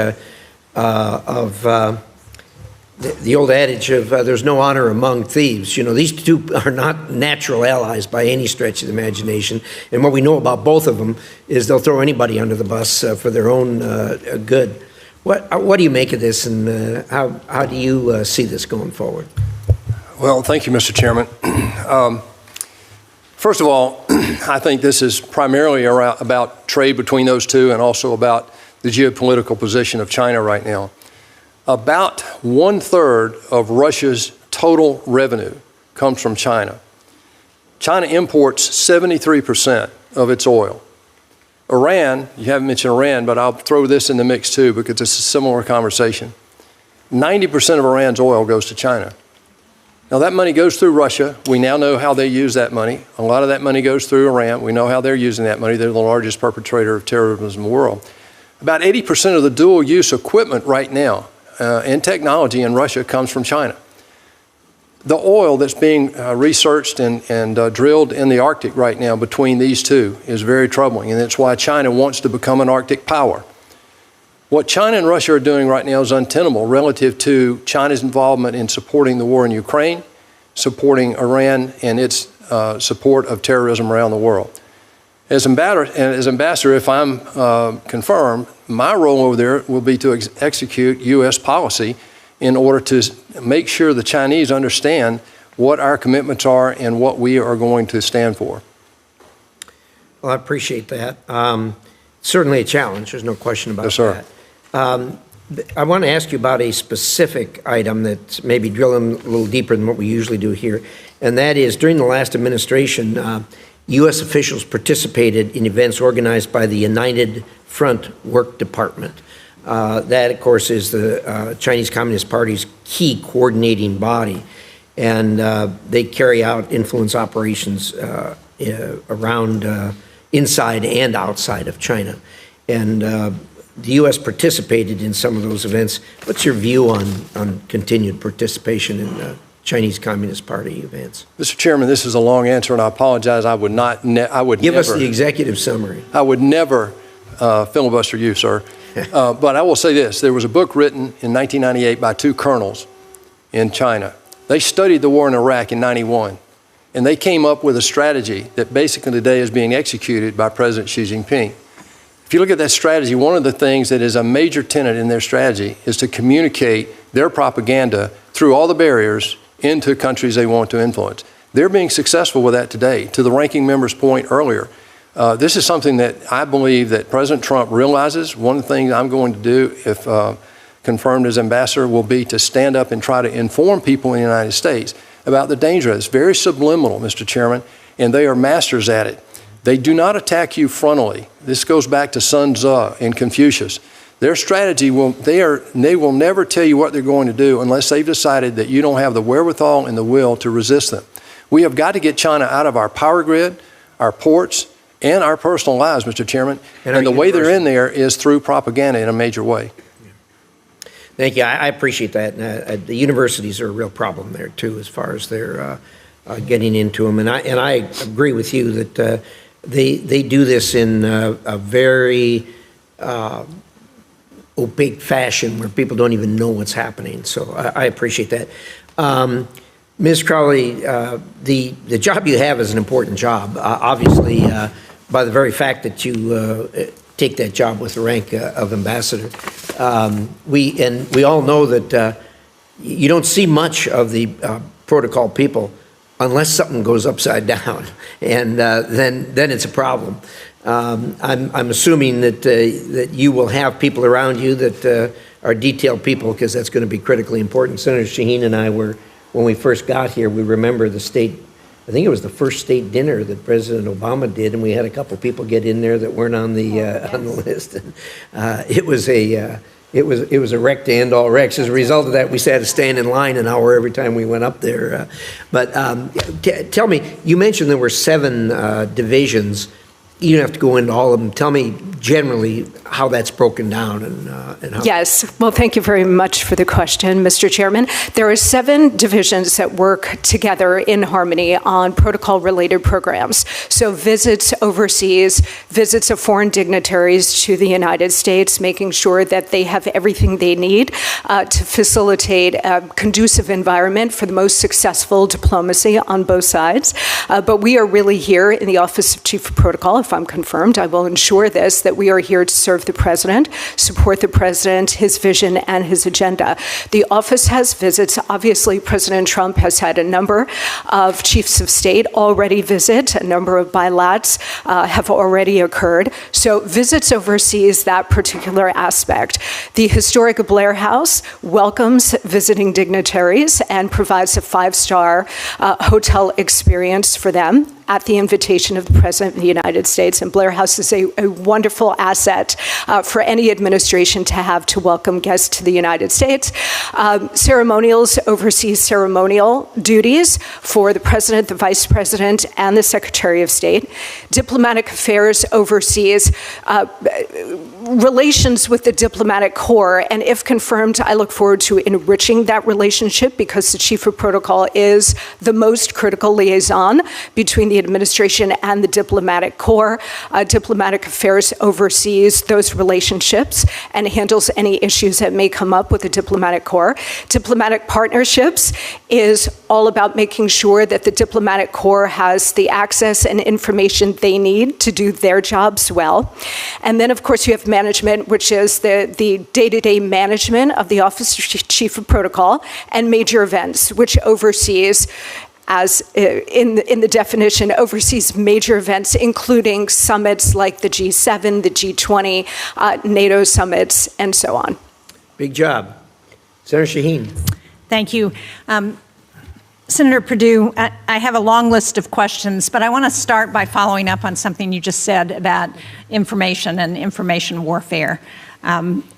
the old adage of there's no honor among thieves. You know, these two are not natural allies by any stretch of the imagination. And what we know about both of them is they'll throw anybody under the bus for their own good. What do you make of this, and how do you see this going forward? Well, thank you, Mr. Chairman. First of all, I think this is primarily about trade between those two and also about the geopolitical position of China right now. About 1/3 of Russia's total revenue comes from China. China imports 73% of its oil. Iran, you haven't mentioned Iran, but I'll throw this in the mix too because it's a similar conversation. 90% of Iran's oil goes to China. Now that money goes through Russia. We now know how they use that money. A lot of that money goes through Iran. We know how they're using that money. They're the largest perpetrator of terrorism in the world. About 80% of the dual use equipment right now and technology in Russia comes from China. The oil that's being researched and drilled in the Arctic right now between these two is very troubling, and that's why China wants to become an Arctic power. What China and Russia are doing right now is untenable relative to China's involvement in supporting the war in Ukraine, supporting Iran and its support of terrorism around the world. As ambassador, if I'm confirmed, my role over there will be to execute U.S. policy in order to make sure the Chinese understand what our commitments are and what we are going to stand for. Well, I appreciate that. Certainly a challenge. There's no question about Yes, sir. that. I want to ask you about a specific item that's maybe drilling a little deeper than what we usually do here, and that is during the last administration, U.S. officials participated in events organized by the United Front Work Department. That, of course, is the Chinese Communist Party's key coordinating body, and they carry out influence operations around inside and outside of China. And the U.S. participated in some of those events. What's your view on continued participation in the Chinese Communist Party events? Mr. Chairman, this is a long answer, and I apologize. I would Give us the executive summary. I would never filibuster you, sir. But I will say this. There was a book written in 1998 by two colonels in China. They studied the war in Iraq in '91, And they came up with a strategy that basically today is being executed by President Xi Jinping. If you look at that strategy, one of the things that is a major tenet in their strategy is to communicate their propaganda through all the barriers into countries they want to influence. They're being successful with that today. To the ranking member's point earlier, this is something that I believe that President Trump realizes. One of the things I'm going to do if confirmed as ambassador will be to stand up and try to inform people in the United States about the danger. It's very subliminal, Mr. Chairman, and they are masters at it. They do not attack you frontally. This goes back to Sun Tzu and Confucius. Their strategy they will never tell you what they're going to do unless they've decided that you don't have the wherewithal and the will to resist them. We have got to get China out of our power grid, our ports, and our personal lives, Mr. Chairman. And the way they're in there is through propaganda in a major way. Thank you. I appreciate that. The universities are a real problem there too, as far as their getting into them. And I agree with you that they do this in a very opaque fashion where people don't even know what's happening. So I appreciate that. Ms. Crowley, the job you have is an important job. Obviously, by the very fact that you take that job with the rank of ambassador. We all know that you don't see much of the protocol people unless something goes upside down, and then it's a problem. I'm assuming that you will have people around you that are detailed people, because that's going to be critically important. Senator Shaheen and I were, when we first got here, we remember the state. I think it was the first state dinner that President Obama did, and we had a couple people get in there that weren't on the list. And, it was a wreck to end all wrecks. As a result of that, we had to stand in line an hour every time we went up there. But tell me, you mentioned there were 7 divisions. You don't have to go into all of them. Tell me generally how that's broken down and how. Yes. Well, thank you very much for the question, Mr. Chairman. There are 7 divisions that work together in harmony on protocol-related programs. So visits overseas, visits of foreign dignitaries to the United States, making sure that they have everything they need to facilitate a conducive environment for the most successful diplomacy on both sides. But we are really here in the Office of Chief of Protocol. If I'm confirmed, I will ensure this, that we are here to serve the president, support the president, his vision, and his agenda. The office has visits. Obviously, President Trump has had a number of chiefs of state already visit. A number of bilats have already occurred. So visits overseas, that particular aspect. The historic Blair House welcomes visiting dignitaries and provides a 5-star hotel experience for them at the invitation of the President of the United States. And Blair House is a wonderful asset for any administration to have to welcome guests to the United States. Ceremonials oversees ceremonial duties for the President, the Vice President, and the Secretary of State. Diplomatic affairs oversees relations with the diplomatic corps, and if confirmed, I look forward to enriching that relationship, because the Chief of Protocol is the most critical liaison between the administration and the diplomatic corps. Diplomatic affairs oversees those relationships and handles any issues that may come up with the diplomatic corps. Diplomatic partnerships is all about making sure that the diplomatic corps has the access and information they need to do their jobs well. And then, of course, you have management, which is the day-to-day management of the Office of Chief of Protocol, and major events, which oversees, as in the definition, oversees major events, including summits like the G7, the G20, NATO summits, and so on. Big job. Senator Shaheen. Thank you. Senator Perdue, I have a long list of questions, but I want to start by following up on something you just said about information and information warfare.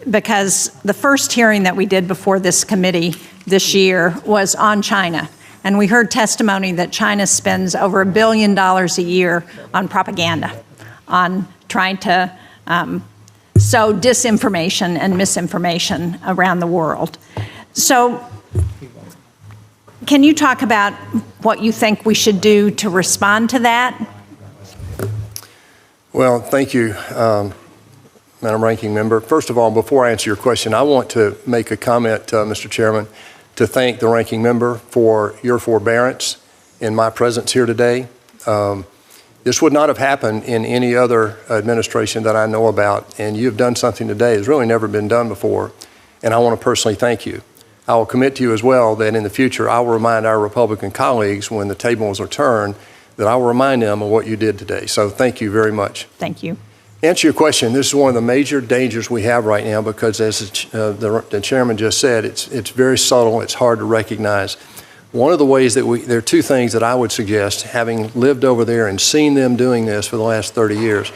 Because the first hearing that we did before this committee this year was on China. And we heard testimony that China spends over $1 billion a year on propaganda, on trying to sow disinformation and misinformation around the world. So can you talk about what you think we should do to respond to that? Well, thank you, Madam Ranking Member. First of all, before I answer your question, I want to make a comment, Mr. Chairman, to thank the Ranking Member for your forbearance in my presence here today. This would not have happened in any other administration that I know about, and you've done something today that's really never been done before, and I want to personally thank you. I will commit to you as well that in the future I will remind our Republican colleagues when the tables are turned that I will remind them of what you did today. So thank you very much. Thank you. Answer your question, this is one of the major dangers we have right now because as the chairman just said, it's very subtle, it's hard to recognize. One of the ways that there are two things that I would suggest, having lived over there and seen them doing this for the last 30 years.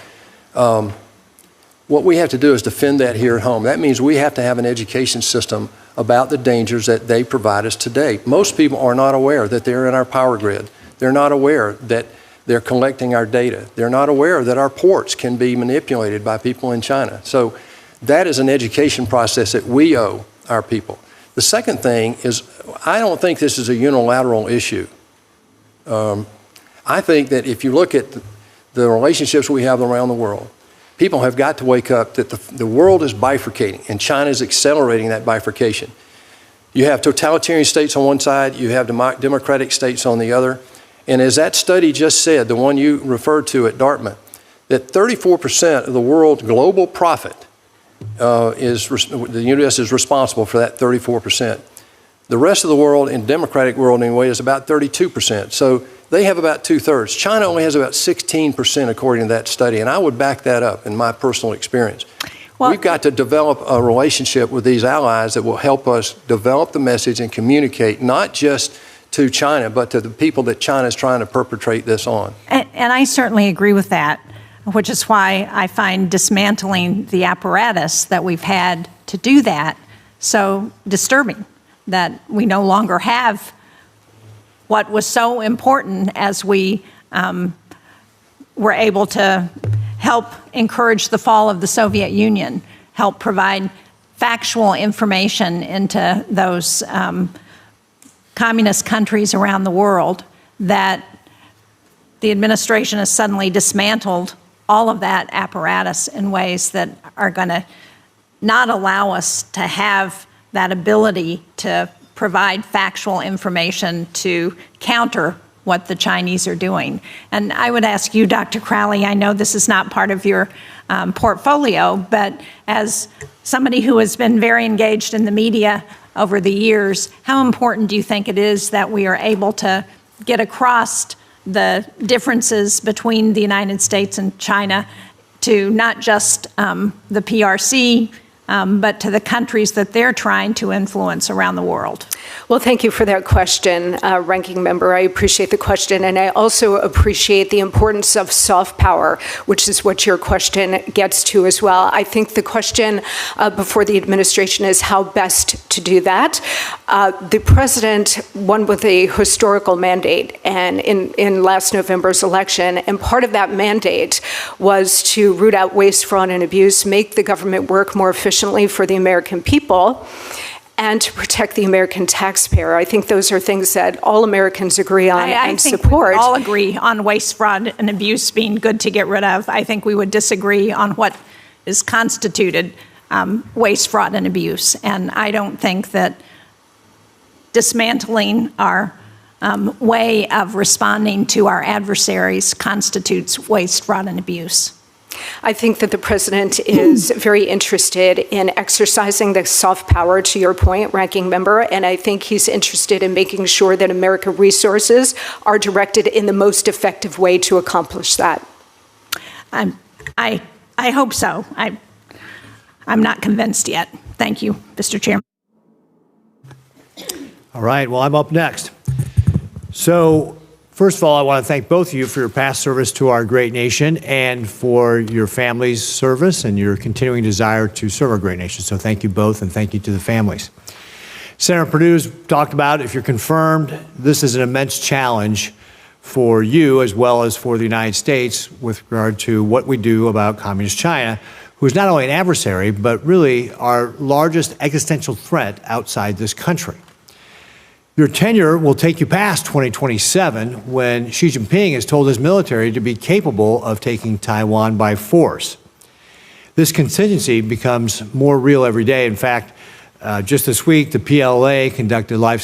What we have to do is defend that here at home. That means we have to have an education system about the dangers that they provide us today. Most people are not aware that they're in our power grid. They're not aware that they're collecting our data. They're not aware that our ports can be manipulated by people in China. So that is an education process that we owe our people. The second thing is, I don't think this is a unilateral issue. I think that if you look at the relationships we have around the world, people have got to wake up that the world is bifurcating, and China is accelerating that bifurcation. You have totalitarian states on one side, you have democratic states on the other, and as that study just said, the one you referred to at Dartmouth, that 34% of the world's global profit the U.S. is responsible for that 34%. The rest of the world, in democratic world anyway, is about 32%. So they have about 2/3. China only has about 16% according to that study, and I would back that up in my personal experience. Well, we've got to develop a relationship with these allies that will help us develop the message and communicate not just to China, but to the people that China is trying to perpetrate this on. And I certainly agree with that, which is why I find dismantling the apparatus that we've had to do that so disturbing, that we no longer have what was so important as we were able to help encourage the fall of the Soviet Union, help provide factual information into those communist countries around the world, that the administration has suddenly dismantled all of that apparatus in ways that are going to not allow us to have that ability to provide factual information to counter what the Chinese are doing. And I would ask you, Dr. Crowley, I know this is not part of your portfolio, but as somebody who has been very engaged in the media over the years, how important do you think it is that we are able to get across the differences between the United States and China to not just the PRC, but to the countries that they're trying to influence around the world? Well, thank you for that question, Ranking Member. I appreciate the question, and I also appreciate the importance of soft power, which is what your question gets to as well. I think the question before the administration is how best to do that. The president won with a historical mandate and in last November's election, and part of that mandate was to root out waste, fraud, and abuse, make the government work more efficiently for the American people, and to protect the American taxpayer. I think those are things that all Americans agree on and support. I think we all agree on waste, fraud, and abuse being good to get rid of. I think we would disagree on what is constituted waste, fraud, and abuse. And I don't think that dismantling our way of responding to our adversaries constitutes waste, fraud, and abuse. I think that the president is very interested in exercising the soft power, to your point, Ranking Member, and I think he's interested in making sure that American resources are directed in the most effective way to accomplish that. I hope so. I'm not convinced yet. Thank you, Mr. Chairman. All right, well, I'm up next. So, first of all, I want to thank both of you for your past service to our great nation and for your family's service and your continuing desire to serve our great nation. So thank you both, and thank you to the families. Senator Perdue's talked about, if you're confirmed, this is an immense challenge for you as well as for the United States with regard to what we do about Communist China, who is not only an adversary, but really our largest existential threat outside this country. Your tenure will take you past 2027 when Xi Jinping has told his military to be capable of taking Taiwan by force. This contingency becomes more real every day. In fact, just this week, the PLA conducted live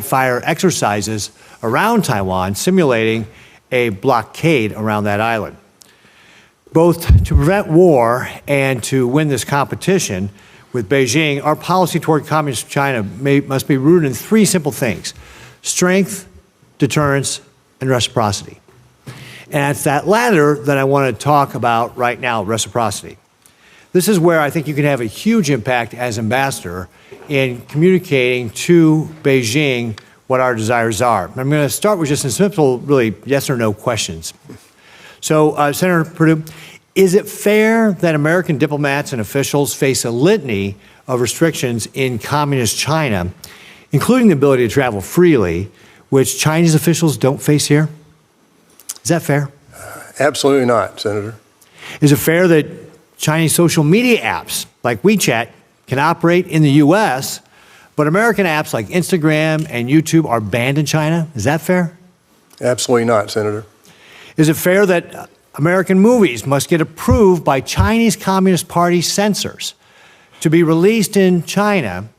fire exercises around Taiwan, simulating a blockade around that island. Both to prevent war and to win this competition with Beijing, our policy toward Communist China must be rooted in three simple things: strength, deterrence, and reciprocity. And it's that latter that I want to talk about right now, reciprocity. This is where I think you can have a huge impact as ambassador in communicating to Beijing what our desires are. I'm going to start with just some simple, really, yes or no questions. So, Senator Perdue, is it fair that American diplomats and officials face a litany of restrictions in Communist China, including the ability to travel freely, which Chinese officials don't face here? Is that fair? Absolutely not, Senator. Is it fair that Chinese social media apps like WeChat can operate in the U.S., but American apps like Instagram and YouTube are banned in China? Is that fair? Absolutely not, Senator. Is it fair that American movies must get approved by Chinese Communist Party censors to be released in China,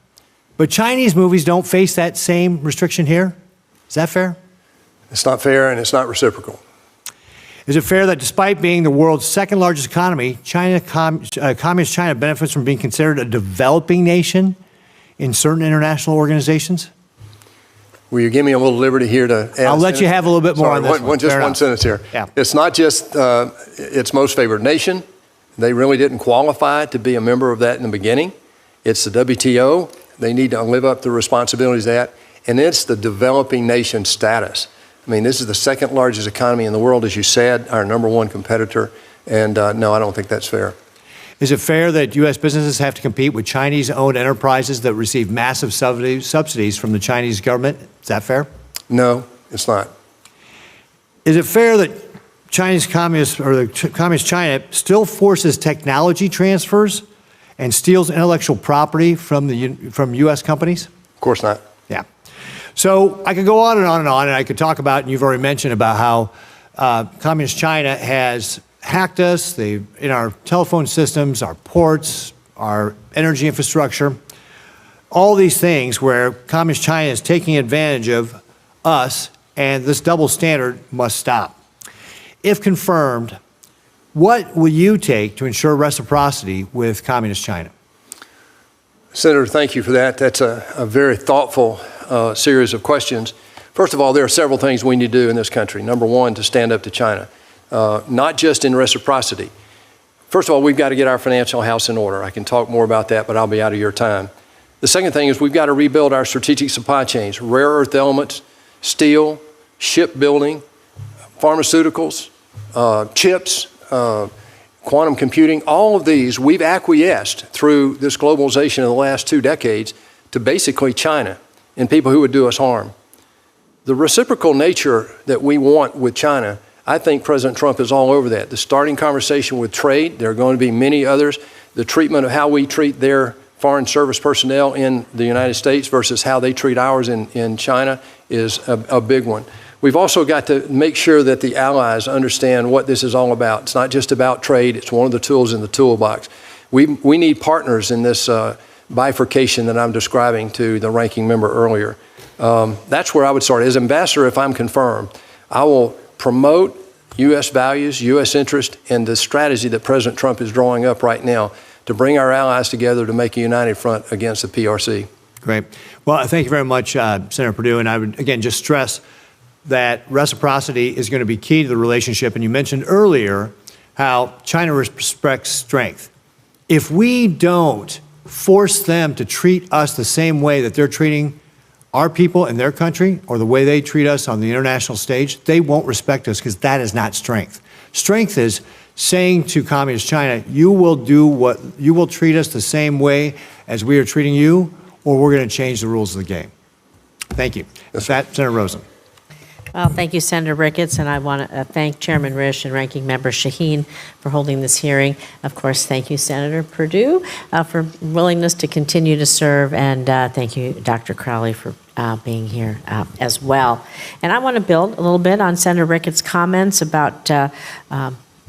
but Chinese movies don't face that same restriction here? Is that fair? It's not fair and it's not reciprocal. Is it fair that despite being the world's second largest economy, Communist China benefits from being considered a developing nation in certain international organizations? Will you give me a little liberty here to add? I'll let you have a little bit more on this one. Just one sentence here. Yeah. It's not just its most favored nation. They really didn't qualify to be a member of that in the beginning. It's the WTO. They need to live up to the responsibilities of that. And it's the developing nation status. I mean, this is the second largest economy in the world, as you said, our number one competitor. And no, I don't think that's fair. Is it fair that U.S. businesses have to compete with Chinese-owned enterprises that receive massive subsidies from the Chinese government? Is that fair? No, it's not. Is it fair that Communist China still forces technology transfers and steals intellectual property from U.S. companies? Of course not. Yeah. So I could go on and on and on, and I could talk about, and you've already mentioned about how Communist China has hacked us in our telephone systems, our ports, our energy infrastructure, all these things where Communist China is taking advantage of us, and this double standard must stop. If confirmed, what will you take to ensure reciprocity with Communist China? Senator, thank you for that. That's a very thoughtful series of questions. First of all, there are several things we need to do in this country. Number one, to stand up to China, not just in reciprocity. First of all, we've got to get our financial house in order. I can talk more about that, but I'll be out of your time. The second thing is we've got to rebuild our strategic supply chains, rare earth elements, steel, shipbuilding, pharmaceuticals, chips, quantum computing. All of these we've acquiesced through this globalization in the last 2 decades to basically China and people who would do us harm. The reciprocal nature that we want with China, I think President Trump is all over that. The starting conversation with trade, there are going to be many others. The treatment of how we treat their foreign service personnel in the United States versus how they treat ours in China is a big one. We've also got to make sure that the allies understand what this is all about. It's not just about trade. It's one of the tools in the toolbox. We need partners in this bifurcation that I'm describing to the ranking member earlier. That's where I would start. As ambassador, if I'm confirmed, I will promote U.S. values, U.S. interest, and the strategy that President Trump is drawing up right now to bring our allies together to make a united front against the PRC. Great. Well, thank you very much, Senator Perdue. And I would, again, just stress that reciprocity is going to be key to the relationship. And you mentioned earlier how China respects strength. If we don't force them to treat us the same way that they're treating our people in their country or the way they treat us on the international stage, they won't respect us because that is not strength. Strength is saying to Communist China, you will treat us the same way as we are treating you, or we're going to change the rules of the game. Thank you. With that, Senator Rosen. Well, thank you, Senator Ricketts, and I want to thank Chairman Risch and Ranking Member Shaheen for holding this hearing. Of course, thank you, Senator Perdue, for willingness to continue to serve, and thank you, Dr. Crowley, for being here as well. And I want to build a little bit on Senator Ricketts' comments about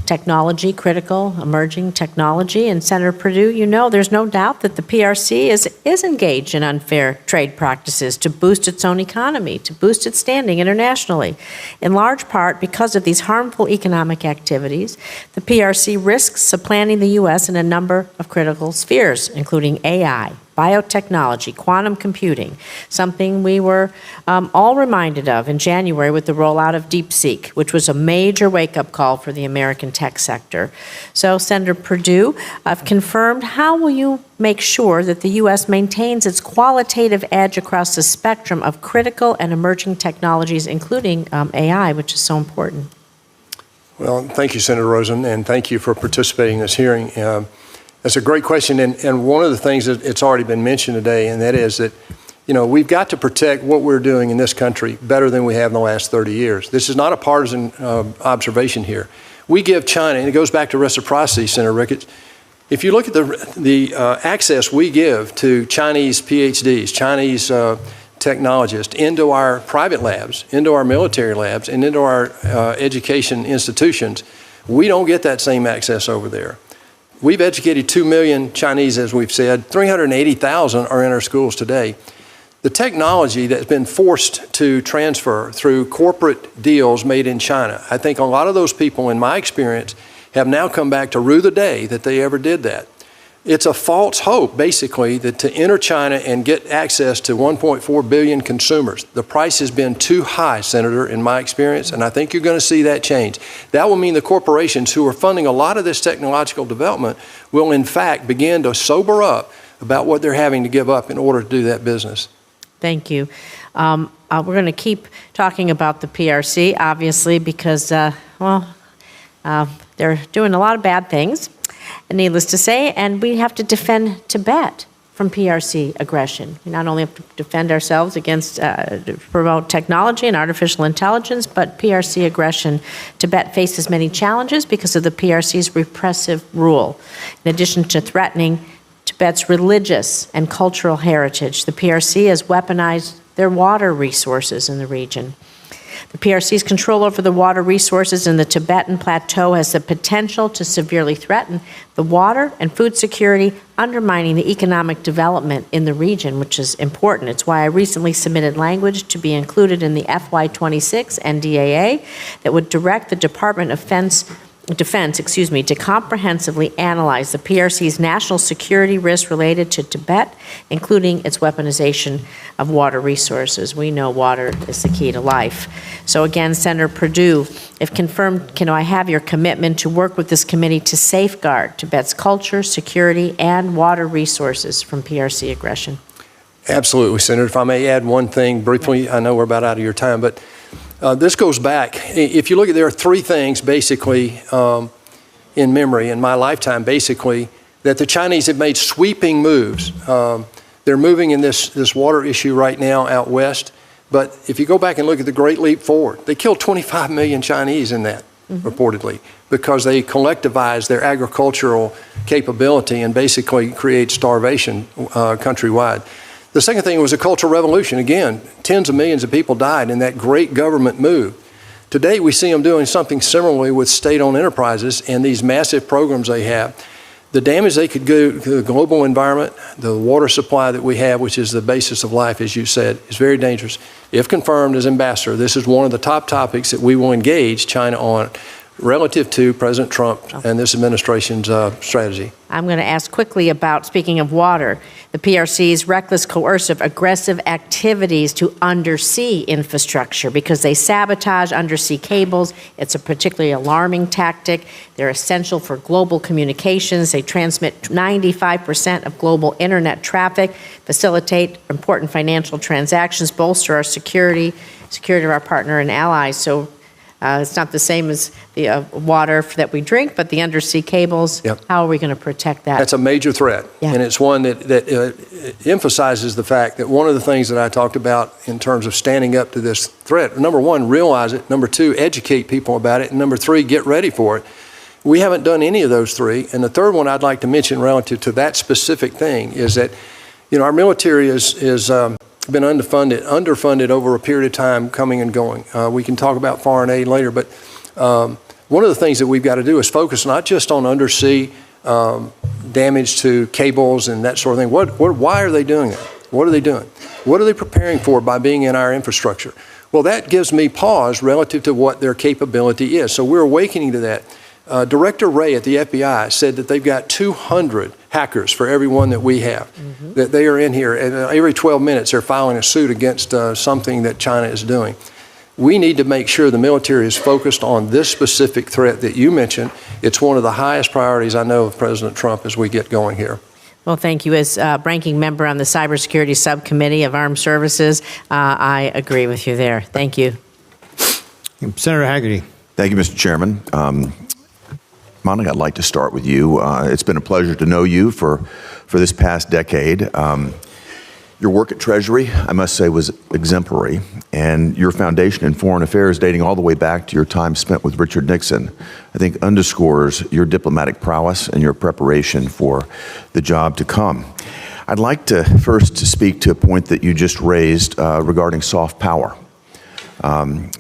technology, critical, emerging technology. And Senator Perdue, you know, there's no doubt that the PRC is engaged in unfair trade practices to boost its own economy, to boost its standing internationally. In large part because of these harmful economic activities, the PRC risks supplanting the U.S. in a number of critical spheres, including AI, biotechnology, quantum computing, something we were all reminded of in January with the rollout of DeepSeek, which was a major wake-up call for the American tech sector. So, Senator Perdue, I've confirmed, how will you make sure that the U.S. maintains its qualitative edge across the spectrum of critical and emerging technologies, including AI, which is so important? Well, thank you, Senator Rosen, and thank you for participating in this hearing. That's a great question, and one of the things that it's already been mentioned today, and that is that, you know, we've got to protect what we're doing in this country better than we have in the last 30 years. This is not a partisan observation here. We give China, and it goes back to reciprocity, Senator Ricketts. If you look at the access we give to Chinese PhDs, Chinese technologists into our private labs, into our military labs, and into our education institutions, we don't get that same access over there. We've educated 2 million Chinese, as we've said. 380,000 are in our schools today. The technology that's been forced to transfer through corporate deals made in China, I think a lot of those people, in my experience, have now come back to rue the day that they ever did that. It's a false hope, basically, that to enter China and get access to 1.4 billion consumers. The price has been too high, Senator, in my experience, and I think you're going to see that change. That will mean the corporations who are funding a lot of this technological development will, in fact, begin to sober up about what they're having to give up in order to do that business. Thank you. We're going to keep talking about the PRC, obviously, because, they're doing a lot of bad things, needless to say, and we have to defend Tibet from PRC aggression. We not only have to defend ourselves against, to promote technology and artificial intelligence, but PRC aggression. Tibet faces many challenges because of the PRC's repressive rule. In addition to threatening Tibet's religious and cultural heritage, the PRC has weaponized their water resources in the region. The PRC's control over the water resources in the Tibetan Plateau has the potential to severely threaten the water and food security, undermining the economic development in the region, which is important. It's why I recently submitted language to be included in the FY26 NDAA that would direct the Department of Defense, to comprehensively analyze the PRC's national security risks related to Tibet, including its weaponization of water resources. We know water is the key to life. So again, Senator Perdue, if confirmed, can I have your commitment to work with this committee to safeguard Tibet's culture, security, and water resources from PRC aggression? Absolutely, Senator. If I may add one thing briefly, I know we're about out of your time, but this goes back. If you look at, there are three things basically in memory in my lifetime, basically, that the Chinese have made sweeping moves. They're moving in this water issue right now out west. But if you go back and look at the Great Leap Forward, they killed 25 million Chinese in that, reportedly, because they collectivized their agricultural capability and basically create starvation countrywide. The second thing was a cultural revolution. Again, tens of millions of people died in that great government move. Today, we see them doing something similarly with state-owned enterprises and these massive programs they have. The damage they could do to the global environment, the water supply that we have, which is the basis of life, as you said, is very dangerous. If confirmed as ambassador, this is one of the top topics that we will engage China on relative to President Trump and this administration's strategy. I'm going to ask quickly about, speaking of water, the PRC's reckless, coercive, aggressive activities to undersea infrastructure because they sabotage undersea cables. It's a particularly alarming tactic. They're essential for global communications. They transmit 95% of global internet traffic, facilitate important financial transactions, bolster our security of our partner and allies. So it's not the same as the water that we drink, but the undersea cables. Yep. How are we going to protect that? That's a major threat. Yeah. And it's one that emphasizes the fact that one of the things that I talked about in terms of standing up to this threat, number one, realize it. Number two, educate people about it. And number three, get ready for it. We haven't done any of those three. And the third one I'd like to mention relative to that specific thing is that, our military is been underfunded over a period of time, coming and going. We can talk about foreign aid later, but one of the things that we've got to do is focus not just on undersea damage to cables and that sort of thing. Why are they doing that? What are they doing? What are they preparing for by being in our infrastructure? Well, that gives me pause relative to what their capability is. So we're awakening to that. Director Wray at the FBI said that they've got 200 hackers for every one that we have, that they are in here. And every 12 minutes, they're filing a suit against something that China is doing. We need to make sure the military is focused on this specific threat that you mentioned. It's one of the highest priorities I know of President Trump as we get going here. Well, thank you. As ranking member on the Cybersecurity Subcommittee of Armed Services, I agree with you there. Thank you. Senator Hagerty. Thank you, Mr. Chairman. Monica, I'd like to start with you. It's been a pleasure to know you for this past decade. Your work at Treasury, I must say, was exemplary, and your foundation in foreign affairs dating all the way back to your time spent with Richard Nixon, I think underscores your diplomatic prowess and your preparation for the job to come. I'd like to first speak to a point that you just raised regarding soft power. And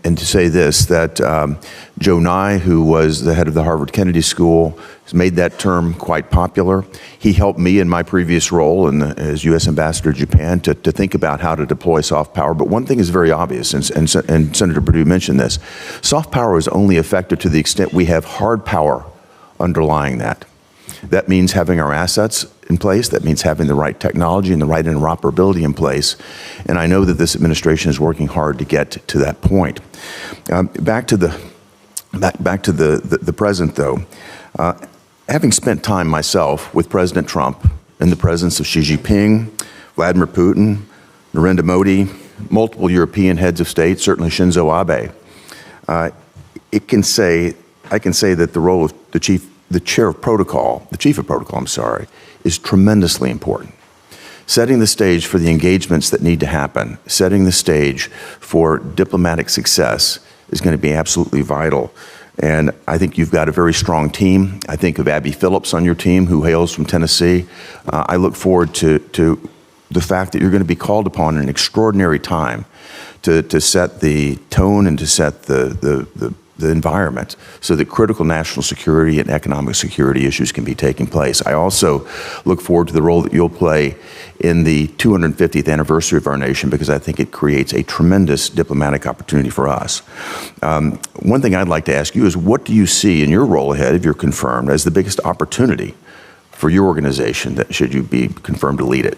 to say this, that Joe Nye, who was the head of the Harvard Kennedy School, has made that term quite popular. He helped me in my previous role as U.S. Ambassador to Japan to think about how to deploy soft power. But one thing is very obvious, and Senator Perdue mentioned this. Soft power is only effective to the extent we have hard power underlying that. That means having our assets in place. That means having the right technology and the right interoperability in place. And I know that this administration is working hard to get to that point. Back to the present, though. Having spent time myself with President Trump in the presence of Xi Jinping, Vladimir Putin, Narendra Modi, multiple European heads of state, certainly Shinzo Abe, I can say that the role of the chief of protocol, is tremendously important. Setting the stage for the engagements that need to happen, setting the stage for diplomatic success is going to be absolutely vital. And I think you've got a very strong team. I think of Abby Phillips on your team, who hails from Tennessee. I look forward to the fact that you're going to be called upon in an extraordinary time to set the tone and to set the environment so that critical national security and economic security issues can be taking place. I also look forward to the role that you'll play in the 250th anniversary of our nation, because I think it creates a tremendous diplomatic opportunity for us. One thing I'd like to ask you is, what do you see in your role ahead, if you're confirmed, as the biggest opportunity for your organization that should you be confirmed to lead it?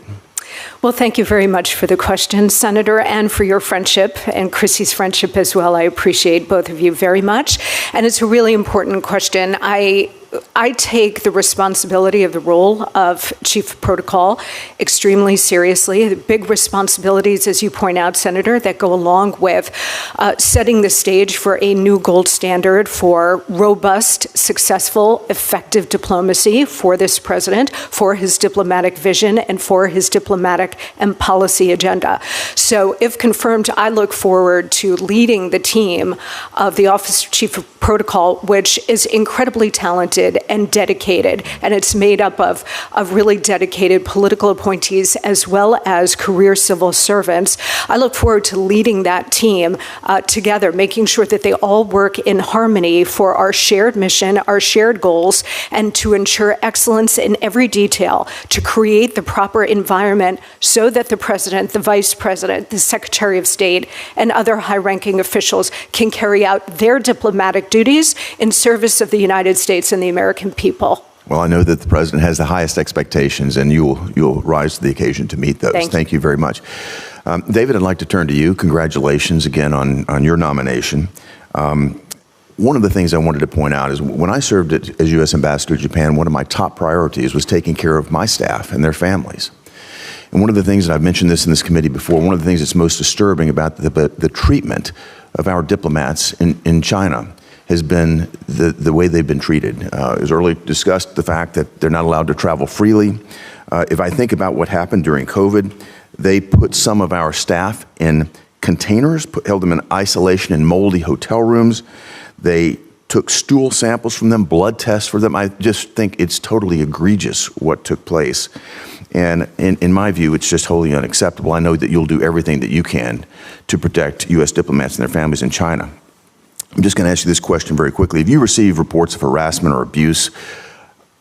Well, thank you very much for the question, Senator, and for your friendship and Chrissy's friendship as well. I appreciate both of you very much. And it's a really important question. I take the responsibility of the role of Chief of Protocol extremely seriously. The big responsibilities, as you point out, Senator, that go along with setting the stage for a new gold standard for robust, successful, effective diplomacy for this president, for his diplomatic vision, and for his diplomatic and policy agenda. So if confirmed, I look forward to leading the team of the Office of Chief of Protocol, which is incredibly talented and dedicated, and it's made up of really dedicated political appointees as well as career civil servants. I look forward to leading that team together, making sure that they all work in harmony for our shared mission, our shared goals, and to ensure excellence in every detail, to create the proper environment so that the president, the vice president, the secretary of state, and other high-ranking officials can carry out their diplomatic duties in service of the United States and the American people. Well, I know that the president has the highest expectations, and you'll rise to the occasion to meet those. Thank you very much. David, I'd like to turn to you. Congratulations again on your nomination. One of the things I wanted to point out is when I served as U.S. Ambassador to Japan, one of my top priorities was taking care of my staff and their families. And one of the things, and I've mentioned this in this committee before, one of the things that's most disturbing about the treatment of our diplomats in China has been the way they've been treated. It was earlier discussed the fact that they're not allowed to travel freely. If I think about what happened during COVID, they put some of our staff in containers, held them in isolation in moldy hotel rooms. They took stool samples from them, blood tests for them. I just think it's totally egregious what took place. And in my view, it's just wholly unacceptable. I know that you'll do everything that you can to protect U.S. diplomats and their families in China. I'm just going to ask you this question very quickly. If you receive reports of harassment or abuse,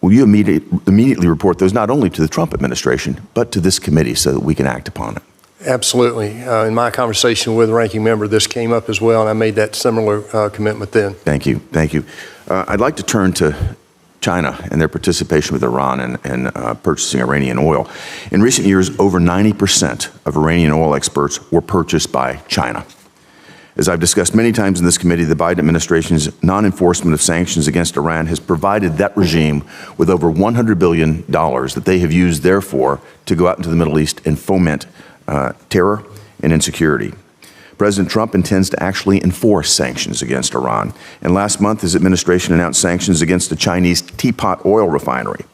will you immediately report those not only to the Trump administration, but to this committee so that we can act upon it? Absolutely. In my conversation with the ranking member, this came up as well, and I made that similar commitment then. Thank you. Thank you. I'd like to turn to China and their participation with Iran in purchasing Iranian oil. In recent years, over 90% of Iranian oil exports were purchased by China. As I've discussed many times in this committee, the Biden administration's non-enforcement of sanctions against Iran has provided that regime with over $100 billion that they have used, therefore, to go out into the Middle East and foment terror and insecurity. President Trump intends to actually enforce sanctions against Iran. And last month, his administration announced sanctions against the Chinese Teapot oil refinery.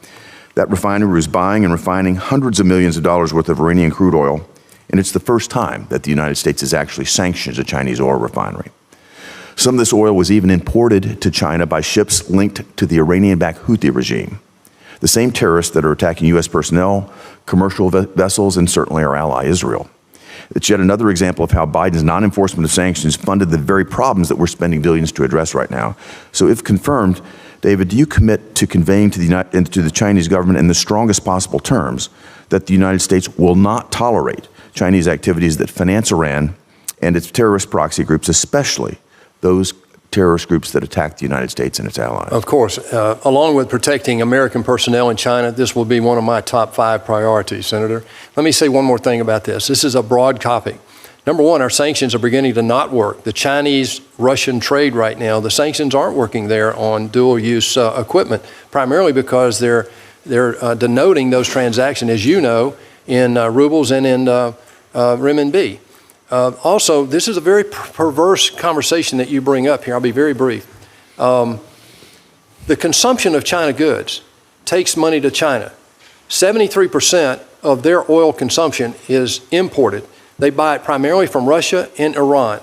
That refinery was buying and refining hundreds of millions of dollars worth of Iranian crude oil, and it's the first time that the United States has actually sanctioned a Chinese oil refinery. Some of this oil was even imported to China by ships linked to the Iranian-backed Houthi regime, the same terrorists that are attacking U.S. personnel, commercial vessels, and certainly our ally, Israel. It's yet another example of how Biden's non-enforcement of sanctions funded the very problems that we're spending billions to address right now. So if confirmed, David, do you commit to conveying to the Chinese government in the strongest possible terms that the United States will not tolerate Chinese activities that finance Iran and its terrorist proxy groups, especially those terrorist groups that attack the United States and its allies? Of course. Along with protecting American personnel in China, this will be one of my top 5 priorities, Senator. Let me say one more thing about this. This is a broad topic. Number one, our sanctions are beginning to not work. The Chinese-Russian trade right now, the sanctions aren't working there on dual-use equipment, primarily because they're denoting those transactions, as you know, in rubles and in renminbi. Also, this is a very perverse conversation that you bring up here. I'll be very brief. The consumption of China goods takes money to China. 73% of their oil consumption is imported. They buy it primarily from Russia and Iran.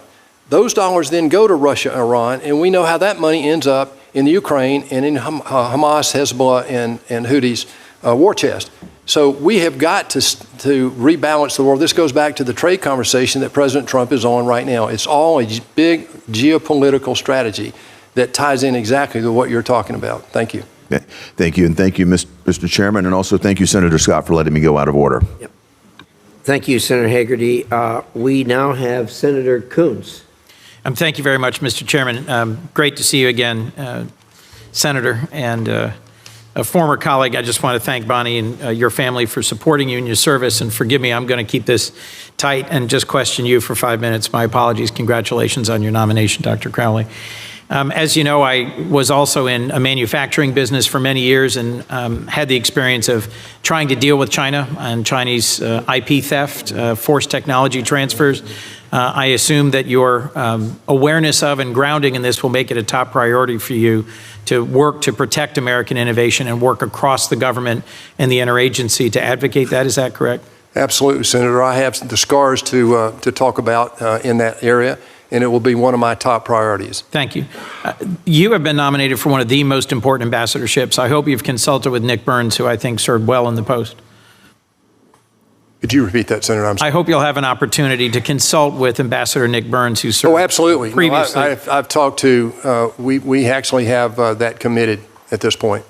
Those dollars then go to Russia and Iran, and we know how that money ends up in the Ukraine and in Hamas, Hezbollah, and Houthis' war chest. So we have got to rebalance the world. This goes back to the trade conversation that President Trump is on right now. It's all a big geopolitical strategy that ties in exactly to what you're talking about. Thank you. Thank you, and thank you, Mr. Chairman, and also thank you, Senator Scott, for letting me go out of order. Yep. Thank you, Senator Hagerty. We now have Senator Coons. Thank you very much, Mr. Chairman. Great to see you again, Senator, and a former colleague. I just want to thank Bonnie and your family for supporting you in your service. And forgive me, I'm going to keep this tight and just question you for 5 minutes. My apologies. Congratulations on your nomination, Dr. Crowley. As you know, I was also in a manufacturing business for many years and had the experience of trying to deal with China and Chinese IP theft, forced technology transfers. I assume that your awareness of and grounding in this will make it a top priority for you to work to protect American innovation and work across the government and the interagency to advocate that. Is that correct? Absolutely, Senator. I have the scars to talk about in that area, and it will be one of my top priorities. Thank you. You have been nominated for one of the most important ambassadorships. I hope you've consulted with Nick Burns, who I think served well in the post. Could you repeat that, Senator? I hope you'll have an opportunity to consult with Ambassador Nick Burns, who served absolutely. previously. No, I've talked to, we actually have that committed at this point.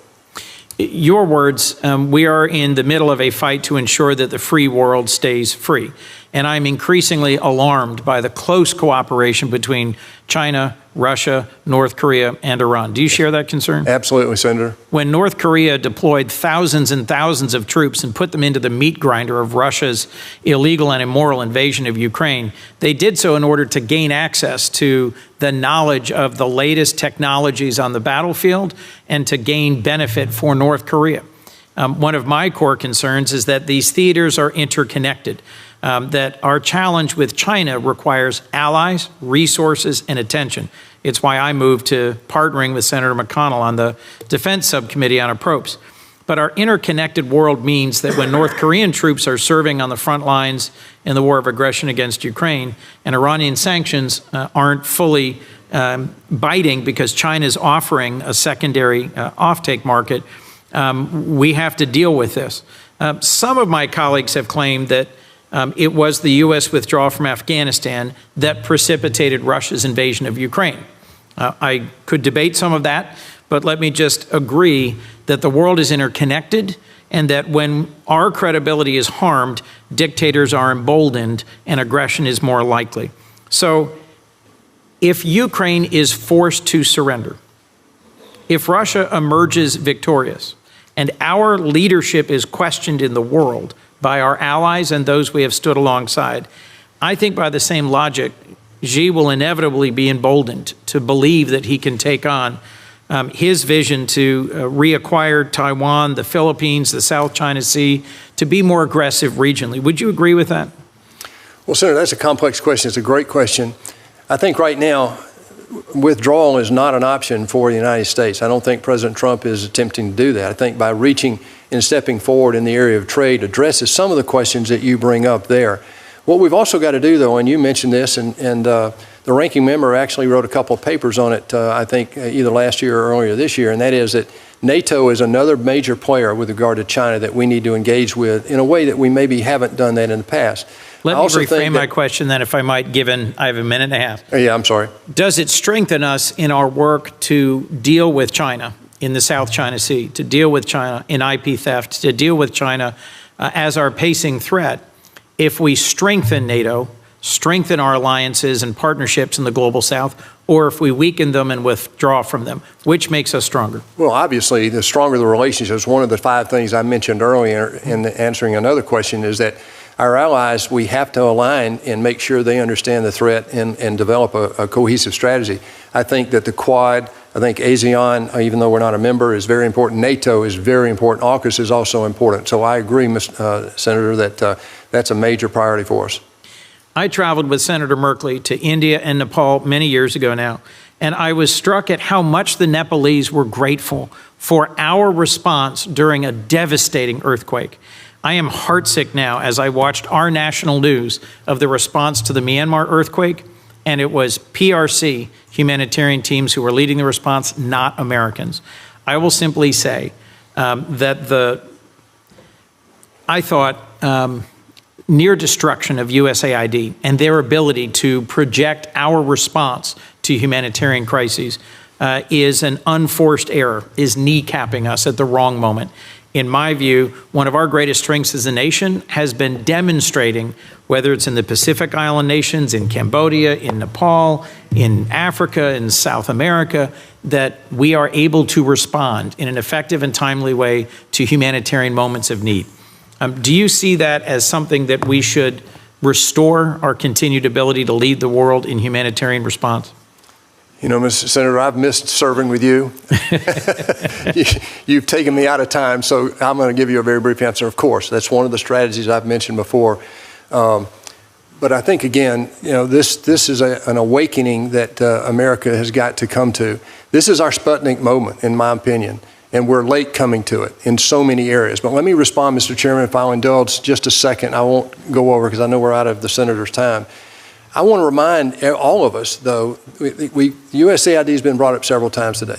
Your words, we are in the middle of a fight to ensure that the free world stays free. And I'm increasingly alarmed by the close cooperation between China, Russia, North Korea, and Iran. Do you share that concern? Absolutely, Senator. When North Korea deployed thousands and thousands of troops and put them into the meat grinder of Russia's illegal and immoral invasion of Ukraine, they did so in order to gain access to the knowledge of the latest technologies on the battlefield and to gain benefit for North Korea. One of my core concerns is that these theaters are interconnected. That our challenge with China requires allies, resources, and attention. It's why I moved to partnering with Senator McConnell on the Defense Subcommittee on approps. But our interconnected world means that when North Korean troops are serving on the front lines in the war of aggression against Ukraine, and Iranian sanctions aren't fully biting because China is offering a secondary offtake market, we have to deal with this. Some of my colleagues have claimed that it was the U.S. withdrawal from Afghanistan that precipitated Russia's invasion of Ukraine. I could debate some of that, but let me just agree that the world is interconnected and that when our credibility is harmed, dictators are emboldened and aggression is more likely. So if Ukraine is forced to surrender, if Russia emerges victorious, and our leadership is questioned in the world by our allies and those we have stood alongside, I think by the same logic, Xi will inevitably be emboldened to believe that he can take on his vision to reacquire Taiwan, the Philippines, the South China Sea, to be more aggressive regionally. Would you agree with that? Well, Senator, that's a complex question. It's a great question. I think right now, withdrawal is not an option for the United States. I don't think President Trump is attempting to do that. I think by reaching and stepping forward in the area of trade addresses some of the questions that you bring up there. What we've also got to do, though, and you mentioned this, and the ranking member actually wrote a couple of papers on it, I think, either last year or earlier this year, and that is that NATO is another major player with regard to China that we need to engage with in a way that we maybe haven't done that in the past. Let me reframe my question then, if I might, given I have a minute and a half. Yeah, I'm sorry. Does it strengthen us in our work to deal with China in the South China Sea, to deal with China in IP theft, to deal with China as our pacing threat, if we strengthen NATO, strengthen our alliances and partnerships in the global South, or if we weaken them and withdraw from them? Which makes us stronger? Well, obviously, the stronger the relationships. One of the 5 things I mentioned earlier in answering another question is that our allies, we have to align and make sure they understand the threat and develop a cohesive strategy. I think that the Quad, I think ASEAN, even though we're not a member, is very important. NATO is very important. AUKUS is also important. So I agree, Senator, that that's a major priority for us. I traveled with Senator Merkley to India and Nepal many years ago now, and I was struck at how much the Nepalese were grateful for our response during a devastating earthquake. I am heartsick now as I watched our national news of the response to the Myanmar earthquake, and it was PRC humanitarian teams who were leading the response, not Americans. I will simply say that I thought near destruction of USAID and their ability to project our response to humanitarian crises is an unforced error, is kneecapping us at the wrong moment. In my view, one of our greatest strengths as a nation has been demonstrating, whether it's in the Pacific Island nations, in Cambodia, in Nepal, in Africa, in South America, that we are able to respond in an effective and timely way to humanitarian moments of need. Do you see that as something that we should restore our continued ability to lead the world in humanitarian response? You know, Mr. Senator, I've missed serving with you. You've taken me out of time, so I'm going to give you a very brief answer. Of course, that's one of the strategies I've mentioned before. But I think, again, you know, this is an awakening that America has got to come to. This is our Sputnik moment, in my opinion, and we're late coming to it in so many areas. But let me respond, Mr. Chairman, if I'll indulge just a second. I won't go over because I know we're out of the Senator's time. I want to remind all of us, though, USAID has been brought up several times today.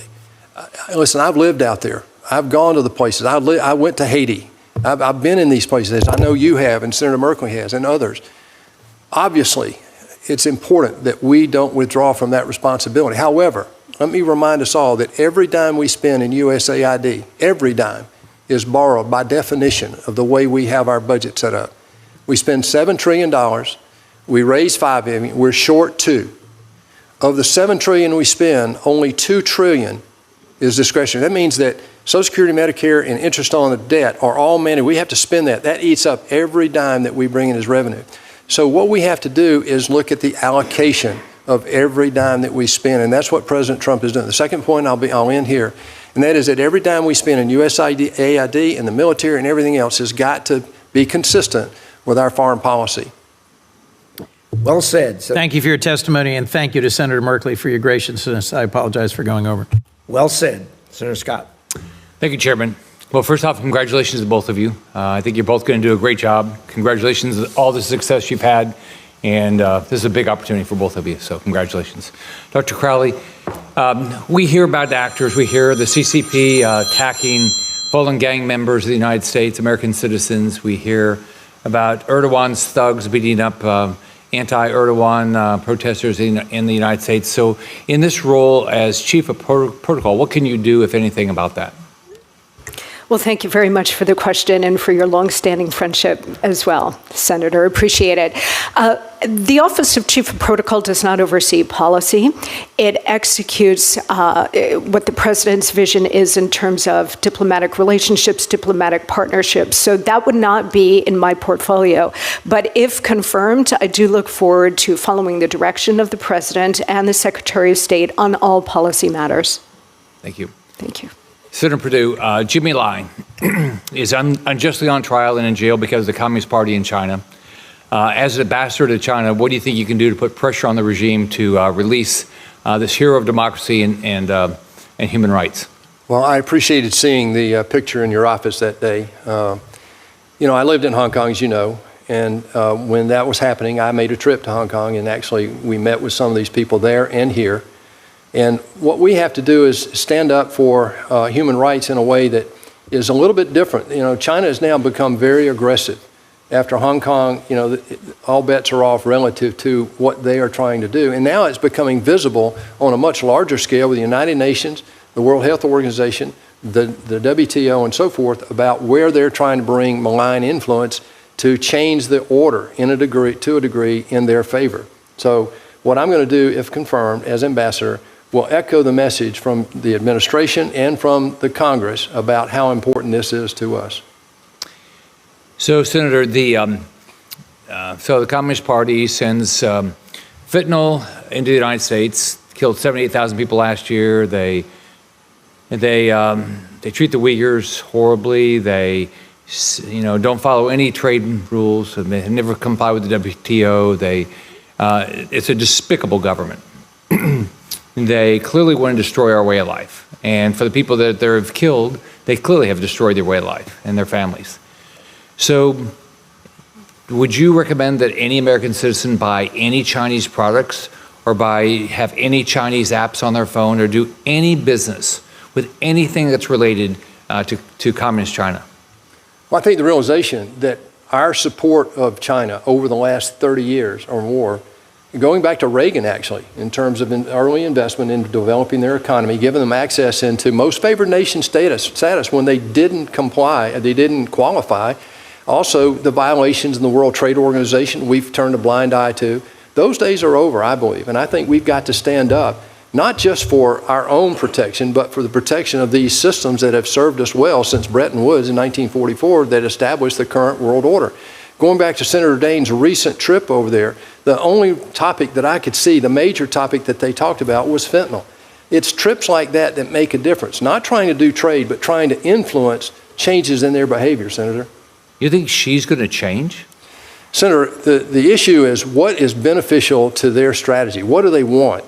Listen, I've lived out there. I've gone to the places. I went to Haiti. I've been in these places. I know you have, and Senator Merkley has, and others. Obviously, it's important that we don't withdraw from that responsibility. However, let me remind us all that every dime we spend in USAID, every dime, is borrowed by definition of the way we have our budget set up. We spend $7 trillion. We raise $5 billion. We're short $2 billion. Of the $7 trillion we spend, only $2 trillion is discretionary. That means that Social Security, Medicare, and interest on the debt are all managed. We have to spend that. That eats up every dime that we bring in as revenue. So what we have to do is look at the allocation of every dime that we spend, and that's what President Trump is doing. The second point, I'll end here, and that is that every dime we spend in USAID and the military and everything else has got to be consistent with our foreign policy. Well said. Thank you for your testimony, and thank you to Senator Merkley for your graciousness. I apologize for going over. Well said. Senator Scott. Thank you, Chairman. Well, first off, congratulations to both of you. I think you're both going to do a great job. Congratulations on all the success you've had, and this is a big opportunity for both of you, so congratulations. Dr. Crowley, we hear about actors. We hear the CCP attacking fallen gang members of the United States, American citizens. We hear about Erdogan's thugs beating up anti-Erdogan protesters in the United States. So in this role as chief of protocol, what can you do, if anything, about that? Well, thank you very much for the question and for your longstanding friendship as well, Senator. Appreciate it. The Office of Chief of Protocol does not oversee policy. It executes what the president's vision is in terms of diplomatic relationships, diplomatic partnerships. So that would not be in my portfolio. But if confirmed, I do look forward to following the direction of the president and the Secretary of State on all policy matters. Thank you. Thank you. Senator Perdue, Jimmy Lai is unjustly on trial and in jail because of the Communist Party in China. As an ambassador to China, what do you think you can do to put pressure on the regime to release this hero of democracy and human rights? Well, I appreciated seeing the picture in your office that day. You know, I lived in Hong Kong, as you know, and when that was happening, I made a trip to Hong Kong, and actually we met with some of these people there and here. And what we have to do is stand up for human rights in a way that is a little bit different. You know, China has now become very aggressive. After Hong Kong, you know, all bets are off relative to what they are trying to do. And now it's becoming visible on a much larger scale with the United Nations, the World Health Organization, the WTO, and so forth, about where they're trying to bring malign influence to change the order to a degree in their favor. So what I'm going to do, if confirmed, as ambassador, will echo the message from the administration and from the Congress about how important this is to us. So, Senator, the Communist Party sends fentanyl into the United States, killed 78,000 people last year. They treat the Uyghurs horribly. They, don't follow any trade rules. They never comply with the WTO. It's a despicable government. They clearly want to destroy our way of life. And for the people that they've killed, they clearly have destroyed their way of life and their families. So would you recommend that any American citizen buy any Chinese products or have any Chinese apps on their phone or do any business with anything that's related to Communist China? Well, I think the realization that our support of China over the last 30 years or more, going back to Reagan, actually, in terms of early investment in developing their economy, giving them access into most favored nation status when they didn't comply, they didn't qualify. Also, the violations in the World Trade Organization we've turned a blind eye to. Those days are over, I believe, and I think we've got to stand up, not just for our own protection, but for the protection of these systems that have served us well since Bretton Woods in 1944 that established the current world order. Going back to Senator Daines' recent trip over there, the only topic that I could see, the major topic that they talked about, was fentanyl. It's trips like that that make a difference, not trying to do trade, but trying to influence changes in their behavior, Senator. You think she's going to change? Senator, the issue is what is beneficial to their strategy? What do they want?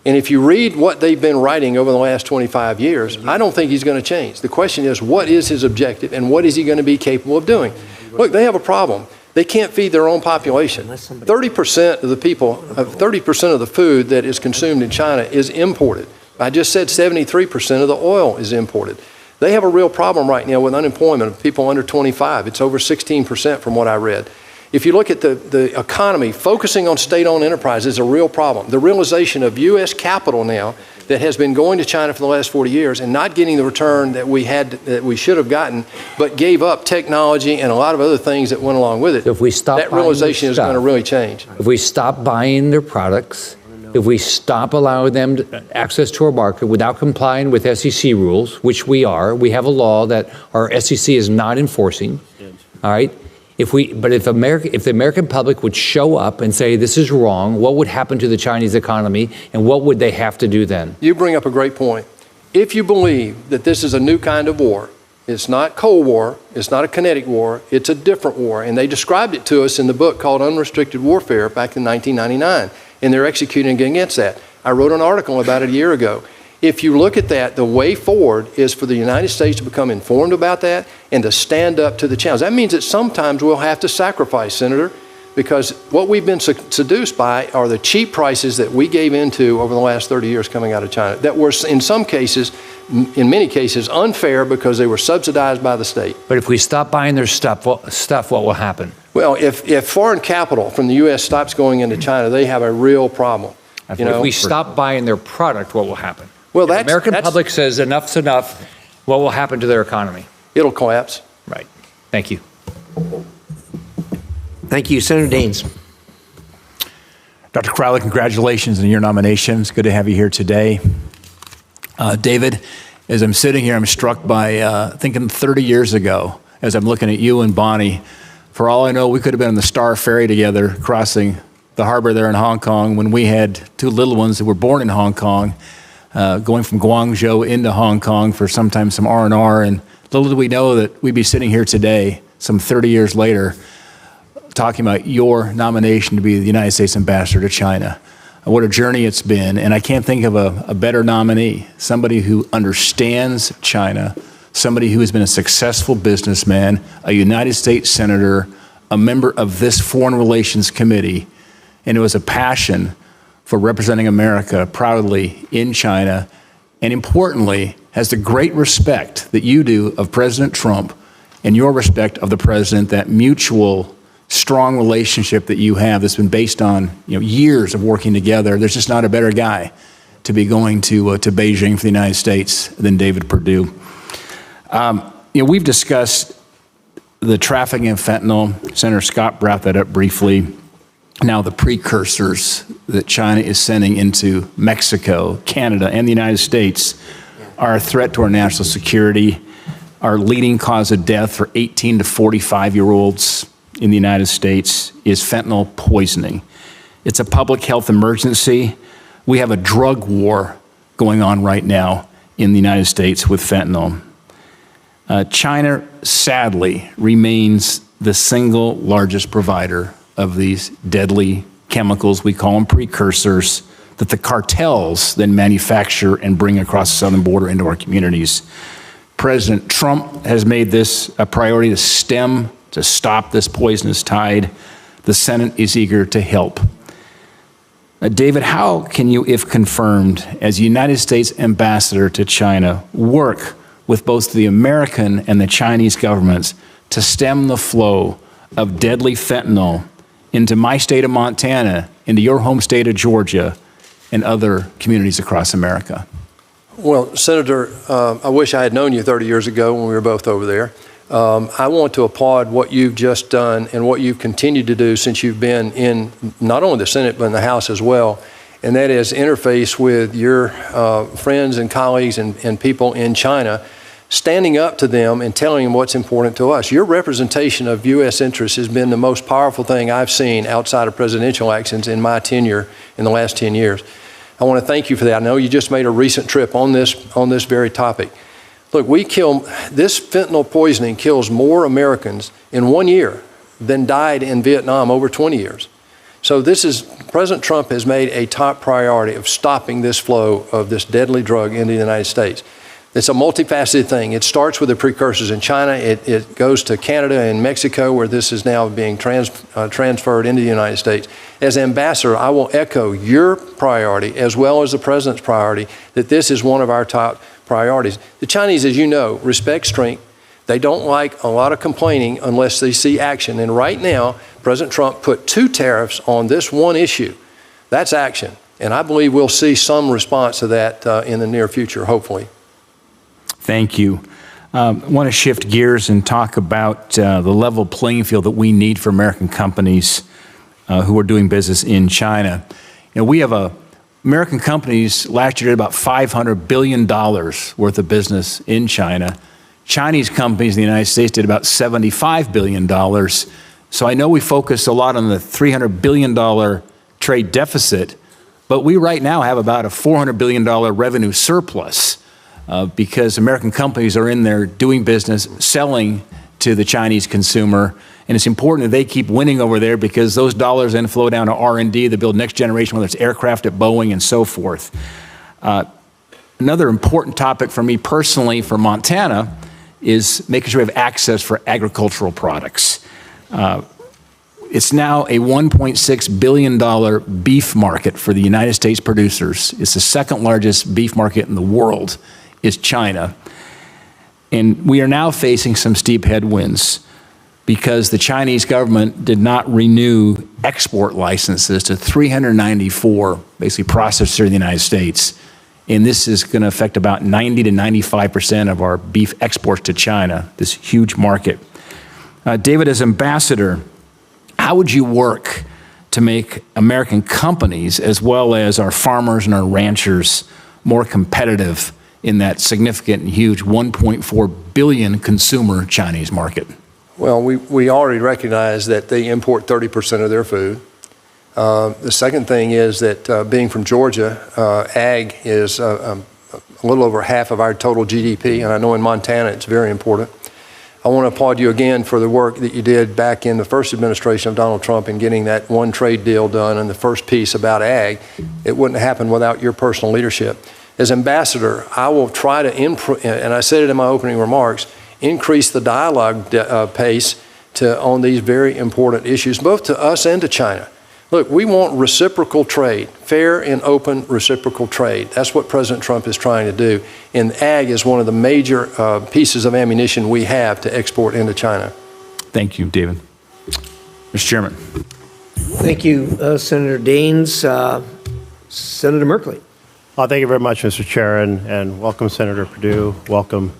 And if you read what they've been writing over the last 25 years, I don't think he's going to change. The question is, what is his objective and what is he going to be capable of doing? Look, they have a problem. They can't feed their own population. 30% of the people, 30% of the food that is consumed in China is imported. I just said 73% of the oil is imported. They have a real problem right now with unemployment of people under 25. It's over 16% from what I read. If you look at the economy, focusing on state-owned enterprise is a real problem. The realization of U.S. capital now that has been going to China for the last 40 years and not getting the return that we should have gotten, but gave up technology and a lot of other things that went along with it. If we stop that realization is going to really change. If we stop buying their products, if we stop allowing them access to our market without complying with SEC rules, which we have a law that our SEC is not enforcing, all right? If the American public would show up and say this is wrong, what would happen to the Chinese economy and what would they have to do then? You bring up a great point. If you believe that this is a new kind of war, it's not Cold War, it's not a kinetic war, it's a different war. And they described it to us in the book called Unrestricted Warfare back in 1999, and they're executing against that. I wrote an article about it a year ago. If you look at that, the way forward is for the United States to become informed about that and to stand up to the challenge. That means that sometimes we'll have to sacrifice, Senator. because what we've been seduced by are the cheap prices that we gave into over the last 30 years coming out of China that were in many cases unfair because they were subsidized by the state. But if we stop buying their stuff, what will happen? Well, if foreign capital from the U.S. stops going into China, they have a real problem. If we stop buying their product, what will happen? Well, the American public says enough's enough, what will happen to their economy? It'll collapse. Right. Thank you. Thank you. Senator Daines. Dr. Crowley, congratulations on your nomination. It's good to have you here today. David, as I'm sitting here, I'm struck by thinking 30 years ago, as I'm looking at you and Bonnie. For all I know, we could have been on the Star Ferry together, crossing the harbor there in Hong Kong when we had two little ones that were born in Hong Kong, going from Guangzhou into Hong Kong for sometimes some R&R. And little did we know that we'd be sitting here today, some 30 years later, talking about your nomination to be the United States ambassador to China. What a journey it's been. And I can't think of a better nominee, somebody who understands China, somebody who has been a successful businessman, a United States senator, a member of this Foreign Relations Committee, and it was a passion for representing America proudly in China, and importantly, has the great respect that you do of President Trump and your respect of the president, that mutual strong relationship that you have that's been based on years of working together. There's just not a better guy to be going to Beijing for the United States than David Perdue. We've discussed the trafficking of fentanyl. Senator Scott brought that up briefly. Now the precursors that China is sending into Mexico, Canada, and the United States are a threat to our national security. Our leading cause of death for 18 to 45-year-olds in the United States is fentanyl poisoning. It's a public health emergency. We have a drug war going on right now in the United States with fentanyl. China, sadly, remains the single largest provider of these deadly chemicals, we call them precursors, that the cartels then manufacture and bring across the southern border into our communities. President Trump has made this a priority to stop this poisonous tide. The Senate is eager to help. David, how can you, if confirmed, as United States ambassador to China, work with both the American and the Chinese governments to stem the flow of deadly fentanyl into my state of Montana, into your home state of Georgia, and other communities across America? Well, Senator, I wish I had known you 30 years ago when we were both over there. I want to applaud what you've just done and what you've continued to do since you've been in not only the Senate, but in the House as well. And that is interface with your friends and colleagues and people in China, standing up to them and telling them what's important to us. Your representation of U.S. interests has been the most powerful thing I've seen outside of presidential actions in my tenure in the last 10 years. I want to thank you for that. I know you just made a recent trip on this very topic. Look, this fentanyl poisoning kills more Americans in 1 year than died in Vietnam over 20 years. So President Trump has made a top priority of stopping this flow of this deadly drug into the United States. It's a multifaceted thing. It starts with the precursors in China. It goes to Canada and Mexico, where this is now being transferred into the United States. As ambassador, I will echo your priority as well as the president's priority that this is one of our top priorities. The Chinese, as you know, respect strength. They don't like a lot of complaining unless they see action. And right now, President Trump put 2 tariffs on this one issue. That's action. And I believe we'll see some response to that in the near future, hopefully. Thank you. I want to shift gears and talk about the level playing field that we need for American companies who are doing business in China. We have American companies last year did about $500 billion worth of business in China. Chinese companies in the United States did about $75 billion. So I know we focus a lot on the $300 billion trade deficit, but we right now have about a $400 billion revenue surplus. Because American companies are in there doing business, selling to the Chinese consumer, and it's important that they keep winning over there because those dollars then flow down to R&D to build next generation, whether it's aircraft at Boeing and so forth. Another important topic for me personally for Montana is making sure we have access for agricultural products. It's now a $1.6 billion beef market for the United States producers. It's the second largest beef market in the world, is China. And we are now facing some steep headwinds because the Chinese government did not renew export licenses to 394, basically, processors in the United States. And this is going to affect about 90 to 95% of our beef exports to China, this huge market. David, as ambassador, how would you work to make American companies, as well as our farmers and our ranchers, more competitive in that significant and huge 1.4 billion consumer Chinese market? Well, we already recognize that they import 30% of their food. The second thing is that being from Georgia, ag is a little over half of our total GDP, and I know in Montana it's very important. I want to applaud you again for the work that you did back in the first administration of Donald Trump in getting that one trade deal done and the first piece about ag. It wouldn't have happened without your personal leadership. As ambassador, I will try to, and I said it in my opening remarks, increase the dialogue pace on these very important issues, both to us and to China. Look, we want reciprocal trade, fair and open reciprocal trade. That's what President Trump is trying to do. And ag is one of the major pieces of ammunition we have to export into China. Thank you, David. Mr. Chairman. Thank you, Senator Daines. Senator Merkley. Thank you very much, Mr. Chair, and welcome, Senator Perdue. Welcome,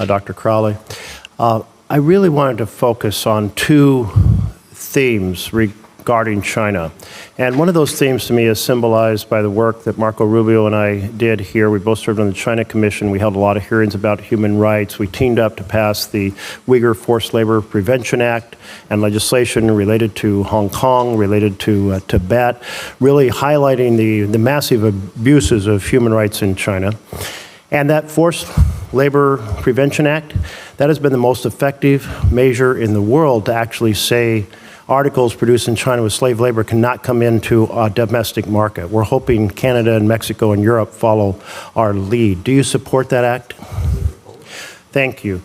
Dr. Crowley. I really wanted to focus on two themes regarding China. And one of those themes to me is symbolized by the work that Marco Rubio and I did here. We both served on the China Commission. We held a lot of hearings about human rights. We teamed up to pass the Uyghur Forced Labor Prevention Act and legislation related to Hong Kong, related to Tibet, really highlighting the massive abuses of human rights in China. And that Forced Labor Prevention Act, that has been the most effective measure in the world to actually say articles produced in China with slave labor cannot come into a domestic market. We're hoping Canada and Mexico and Europe follow our lead. Do you support that act? Thank you.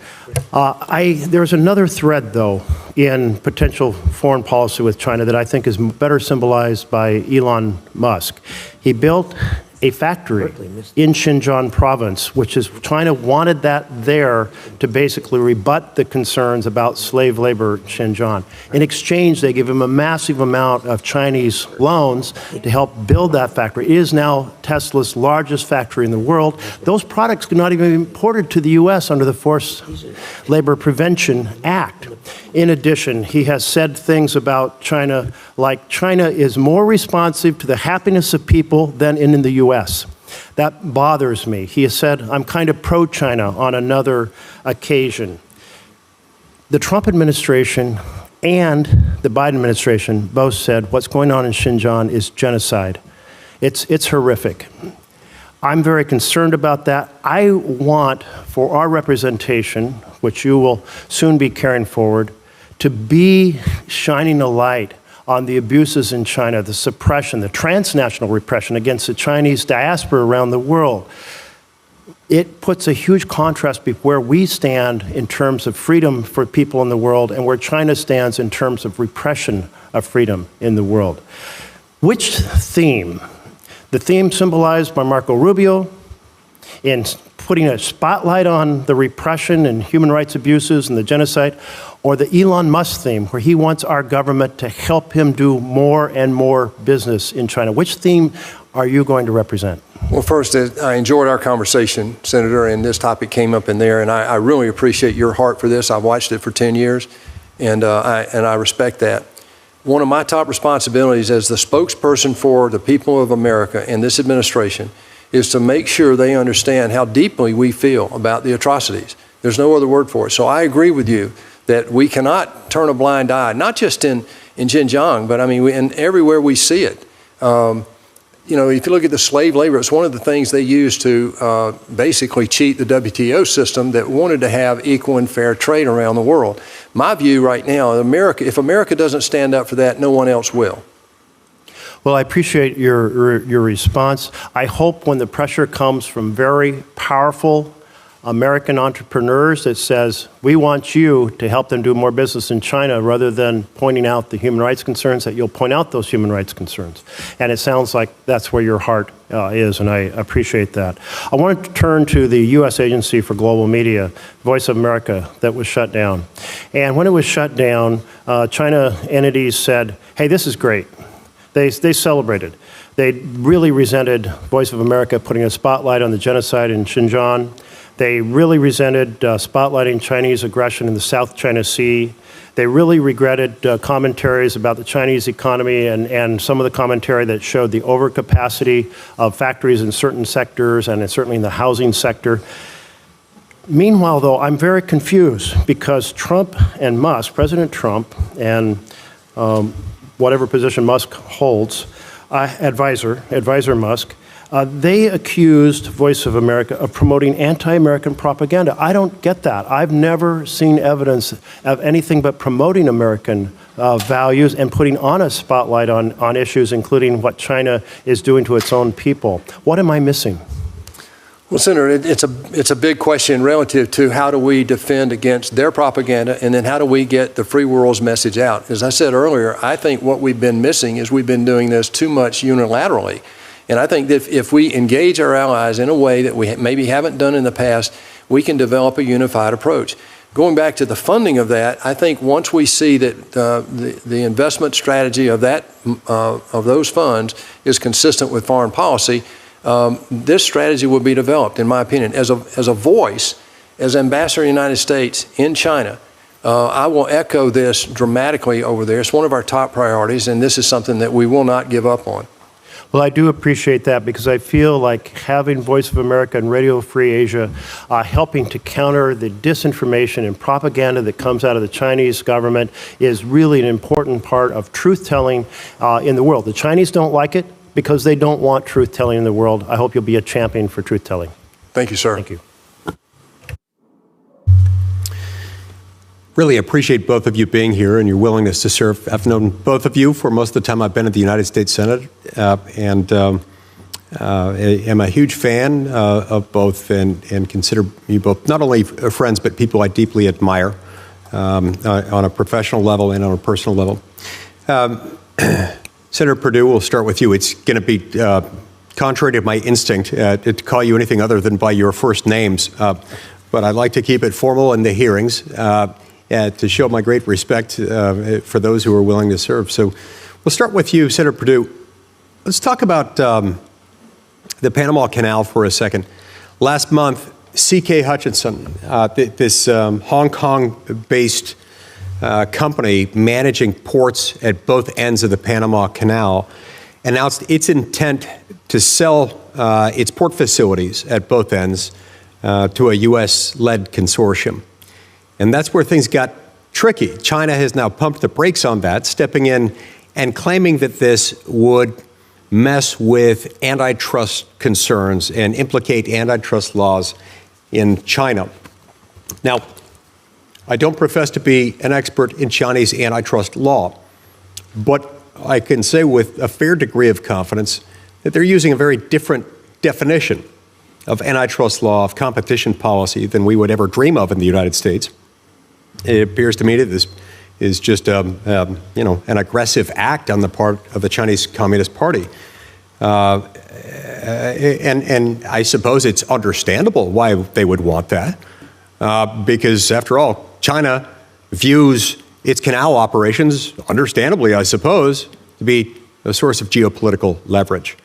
There's another thread, though, in potential foreign policy with China that I think is better symbolized by Elon Musk. He built a factory in Xinjiang province, which is China wanted that there to basically rebut the concerns about slave labor in Xinjiang. In exchange, they give him a massive amount of Chinese loans to help build that factory. It is now Tesla's largest factory in the world. Those products could not even be imported to the U.S. under the Forced Labor Prevention Act. In addition, he has said things about China like China is more responsive to the happiness of people than in the U.S. That bothers me. He has said, I'm kind of pro-China on another occasion. The Trump administration and the Biden administration both said what's going on in Xinjiang is genocide. It's horrific. I'm very concerned about that. I want for our representation, which you will soon be carrying forward, to be shining a light on the abuses in China, the suppression, the transnational repression against the Chinese diaspora around the world. It puts a huge contrast between where we stand in terms of freedom for people in the world and where China stands in terms of repression of freedom in the world. Which theme? The theme symbolized by Marco Rubio in putting a spotlight on the repression and human rights abuses and the genocide, or the Elon Musk theme, where he wants our government to help him do more and more business in China. Which theme are you going to represent? Well, first, I enjoyed our conversation, Senator, and this topic came up in there, and I really appreciate your heart for this. I've watched it for 10 years, and I respect that. One of my top responsibilities as the spokesperson for the people of America and this administration is to make sure they understand how deeply we feel about the atrocities. There's no other word for it. So I agree with you that we cannot turn a blind eye, not just in Xinjiang, but I mean, everywhere we see it. You know, if you look at the slave labor, it's one of the things they used to basically cheat the WTO system that wanted to have equal and fair trade around the world. My view right now, if America doesn't stand up for that, no one else will. Well, I appreciate your response. I hope when the pressure comes from very powerful American entrepreneurs that says, we want you to help them do more business in China rather than pointing out the human rights concerns, that you'll point out those human rights concerns. And it sounds like that's where your heart is, and I appreciate that. I wanted to turn to the U.S. Agency for Global Media, Voice of America, that was shut down. And when it was shut down, China entities said, hey, this is great. They celebrated. They really resented Voice of America putting a spotlight on the genocide in Xinjiang. They really resented spotlighting Chinese aggression in the South China Sea. They really regretted commentaries about the Chinese economy and some of the commentary that showed the overcapacity of factories in certain sectors and certainly in the housing sector. Meanwhile, though, I'm very confused because Trump and Musk, President Trump and whatever position Musk holds, advisor Musk, they accused Voice of America of promoting anti-American propaganda. I don't get that. I've never seen evidence of anything but promoting American values and putting on a spotlight on issues, including what China is doing to its own people. What am I missing? Well, Senator, it's a big question relative to how do we defend against their propaganda, and then how do we get the free world's message out. As I said earlier, I think what we've been missing is we've been doing this too much unilaterally. And I think that if we engage our allies in a way that we maybe haven't done in the past, we can develop a unified approach. Going back to the funding of that, I think once we see that the investment strategy of those funds is consistent with foreign policy, this strategy will be developed, in my opinion. As a voice, as Ambassador of the United States in China, I will echo this dramatically over there. It's one of our top priorities, and this is something that we will not give up on. Well, I do appreciate that because I feel like having Voice of America and Radio Free Asia helping to counter the disinformation and propaganda that comes out of the Chinese government is really an important part of truth-telling in the world. The Chinese don't like it because they don't want truth-telling in the world. I hope you'll be a champion for truth-telling. Thank you, sir. Thank you. Really appreciate both of you being here and your willingness to serve. I've known both of you for most of the time I've been at the United States Senate, and am a huge fan of both and consider you both not only friends but people I deeply admire on a professional level and on a personal level. Senator Perdue, we'll start with you. It's going to be contrary to my instinct to call you anything other than by your first names, but I'd like to keep it formal in the hearings. To show my great respect for those who are willing to serve. So we'll start with you, Senator Perdue. Let's talk about the Panama Canal for a second. Last month, C.K. Hutchinson, this Hong Kong-based company managing ports at both ends of the Panama Canal, announced its intent to sell its port facilities at both ends to a U.S.-led consortium. And that's where things got tricky. China has now pumped the brakes on that, stepping in and claiming that this would mess with antitrust concerns and implicate antitrust laws in China. Now, I don't profess to be an expert in Chinese antitrust law, but I can say with a fair degree of confidence that they're using a very different definition of antitrust law, of competition policy, than we would ever dream of in the United States. It appears to me that this is just an aggressive act on the part of the Chinese Communist Party. And I suppose it's understandable why they would want that, because after all, China views its canal operations, understandably, I suppose, to be a source of geopolitical leverage.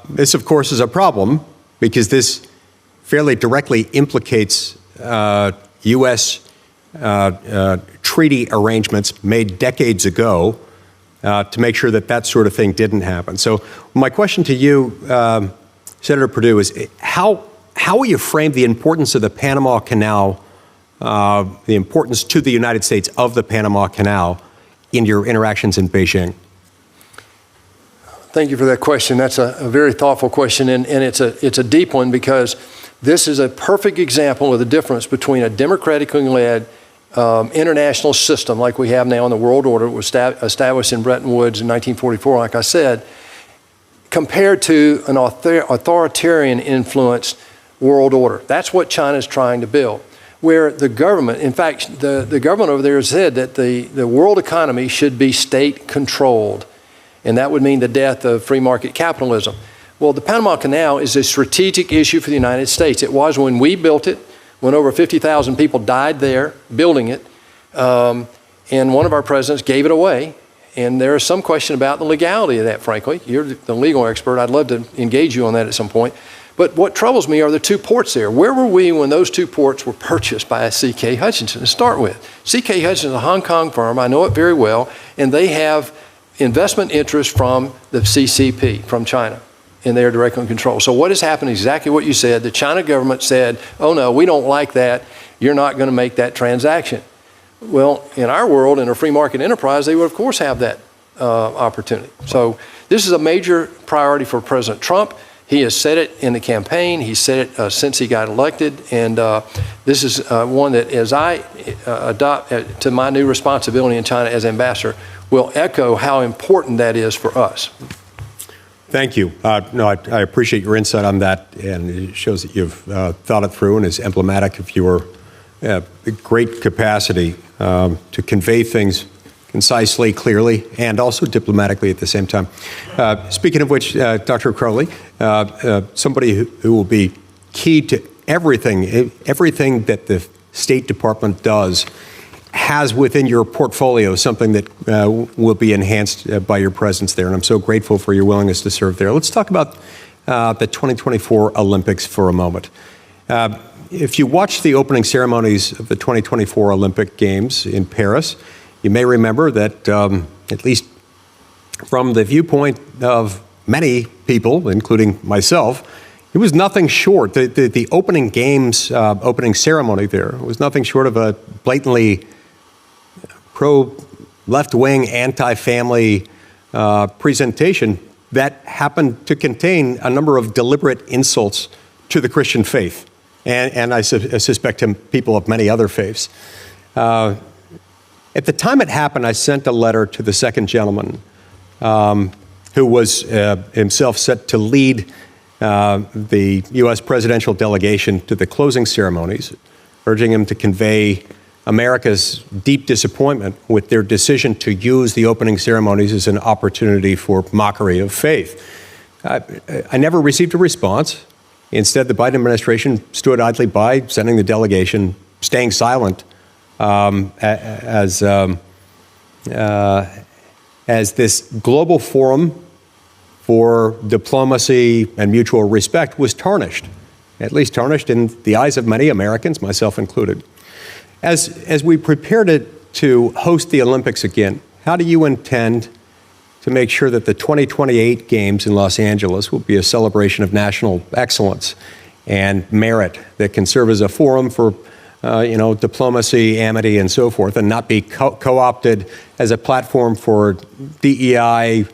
This, of course, is a problem because this fairly directly implicates U.S. treaty arrangements made decades ago to make sure that that sort of thing didn't happen. So my question to you, Senator Perdue, is how will you frame the importance of the Panama Canal, the importance to the United States of the Panama Canal in your interactions in Beijing? Thank you for that question. That's a very thoughtful question, and it's a deep one because this is a perfect example of the difference between a democratically led international system like we have now in the world order. It was established in Bretton Woods in 1944, like I said, compared to an authoritarian influenced world order. That's what China is trying to build, where the government, in fact, the government over there has said that the world economy should be state-controlled, and that would mean the death of free market capitalism. Well, the Panama Canal is a strategic issue for the United States. It was when we built it, when over 50,000 people died there building it, and one of our presidents gave it away. And there is some question about the legality of that, frankly. You're the legal expert. I'd love to engage you on that at some point. But what troubles me are the two ports there. Where were we when those two ports were purchased by C.K. Hutchinson to start with? C.K. Hutchinson is a Hong Kong firm. I know it very well. And they have investment interest from the CCP, from China. And they are directly in control. So what has happened, exactly what you said, the China government said, oh no, we don't like that. You're not going to make that transaction. Well, in our world, in a free market enterprise, they would of course have that opportunity. So this is a major priority for President Trump. He has said it in the campaign. He said it since he got elected. And this is one that, as I adopt to my new responsibility in China as ambassador, will echo how important that is for us. Thank you. No, I appreciate your insight on that, and it shows that you've thought it through and is emblematic of your great capacity to convey things concisely, clearly, and also diplomatically at the same time. Speaking of which, Dr. Crowley, somebody who will be key to everything that the State Department does has within your portfolio something that will be enhanced by your presence there, and I'm so grateful for your willingness to serve there. Let's talk about the 2024 Olympics for a moment. If you watch the opening ceremonies of the 2024 Olympic Games in Paris, you may remember that, at least from the viewpoint of many people, including myself, it was nothing short. The opening games, opening ceremony there was nothing short of a blatantly pro-left-wing, anti-family presentation that happened to contain a number of deliberate insults to the Christian faith, and I suspect people of many other faiths. At the time it happened, I sent a letter to the second gentleman, who was himself set to lead the U.S. presidential delegation to the closing ceremonies, urging him to convey America's deep disappointment with their decision to use the opening ceremonies as an opportunity for mockery of faith. I never received a response. Instead, the Biden administration stood idly by, sending the delegation, staying silent as this global forum for diplomacy and mutual respect was tarnished, at least tarnished in the eyes of many Americans, myself included. As we prepare to host the Olympics again, how do you intend to make sure that the 2028 Games in Los Angeles will be a celebration of national excellence and merit that can serve as a forum for diplomacy, amity, and so forth, and not be co-opted as a platform for DEI,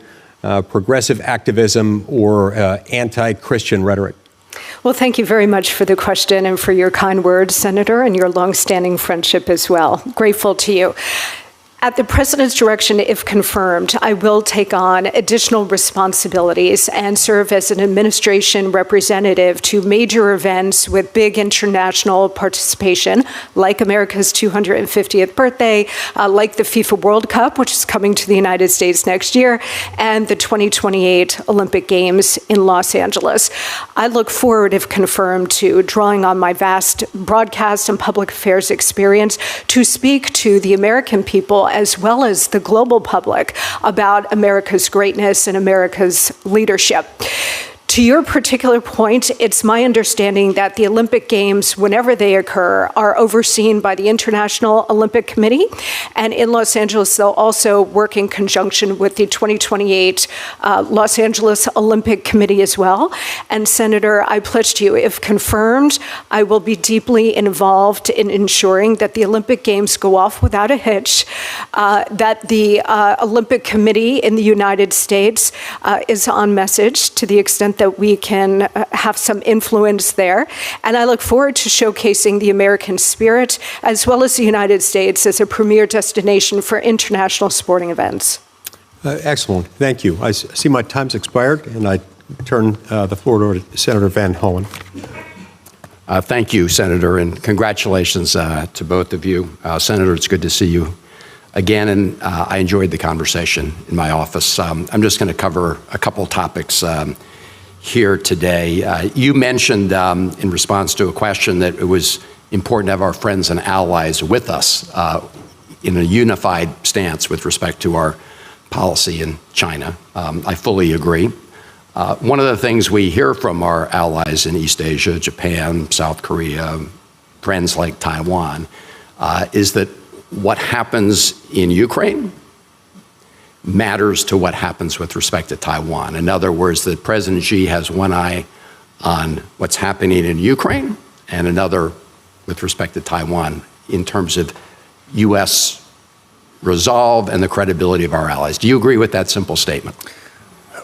progressive activism, or anti-Christian rhetoric? Well, thank you very much for the question and for your kind words, Senator, and your longstanding friendship as well. Grateful to you. At the President's direction, if confirmed, I will take on additional responsibilities and serve as an administration representative to major events with big international participation, like America's 250th birthday, like the FIFA World Cup, which is coming to the United States next year, and the 2028 Olympic Games in Los Angeles. I look forward, if confirmed, to drawing on my vast broadcast and public affairs experience to speak to the American people as well as the global public about America's greatness and America's leadership. To your particular point, it's my understanding that the Olympic Games, whenever they occur, are overseen by the International Olympic Committee. And in Los Angeles, they'll also work in conjunction with the 2028 Los Angeles Olympic Committee as well. And Senator, I pledge to you, if confirmed, I will be deeply involved in ensuring that the Olympic Games go off without a hitch, that the Olympic Committee in the United States is on message to the extent that we can have some influence there. And I look forward to showcasing the American spirit, as well as the United States, as a premier destination for international sporting events. Excellent. Thank you. I see my time's expired, and I turn the floor over to Senator Van Hollen. Thank you, Senator, and congratulations to both of you. Senator, it's good to see you again, and I enjoyed the conversation in my office. I'm just going to cover a couple topics here today. You mentioned in response to a question that it was important to have our friends and allies with us in a unified stance with respect to our policy in China. I fully agree. One of the things we hear from our allies in East Asia, Japan, South Korea, friends like Taiwan, is that what happens in Ukraine matters to what happens with respect to Taiwan. In other words, that President Xi has one eye on what's happening in Ukraine and another with respect to Taiwan in terms of U.S. resolve and the credibility of our allies. Do you agree with that simple statement?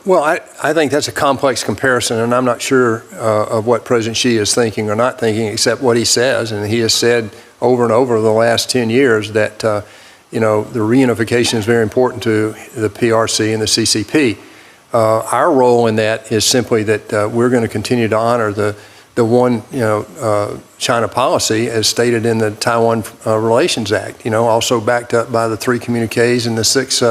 Well, I think that's a complex comparison, and I'm not sure of what President Xi is thinking or not thinking, except what he says. And he has said over and over the last 10 years that, the reunification is very important to the PRC and the CCP. Our role in that is simply that we're going to continue to honor the one, China policy as stated in the Taiwan Relations Act, also backed up by the 3 communiques and the 6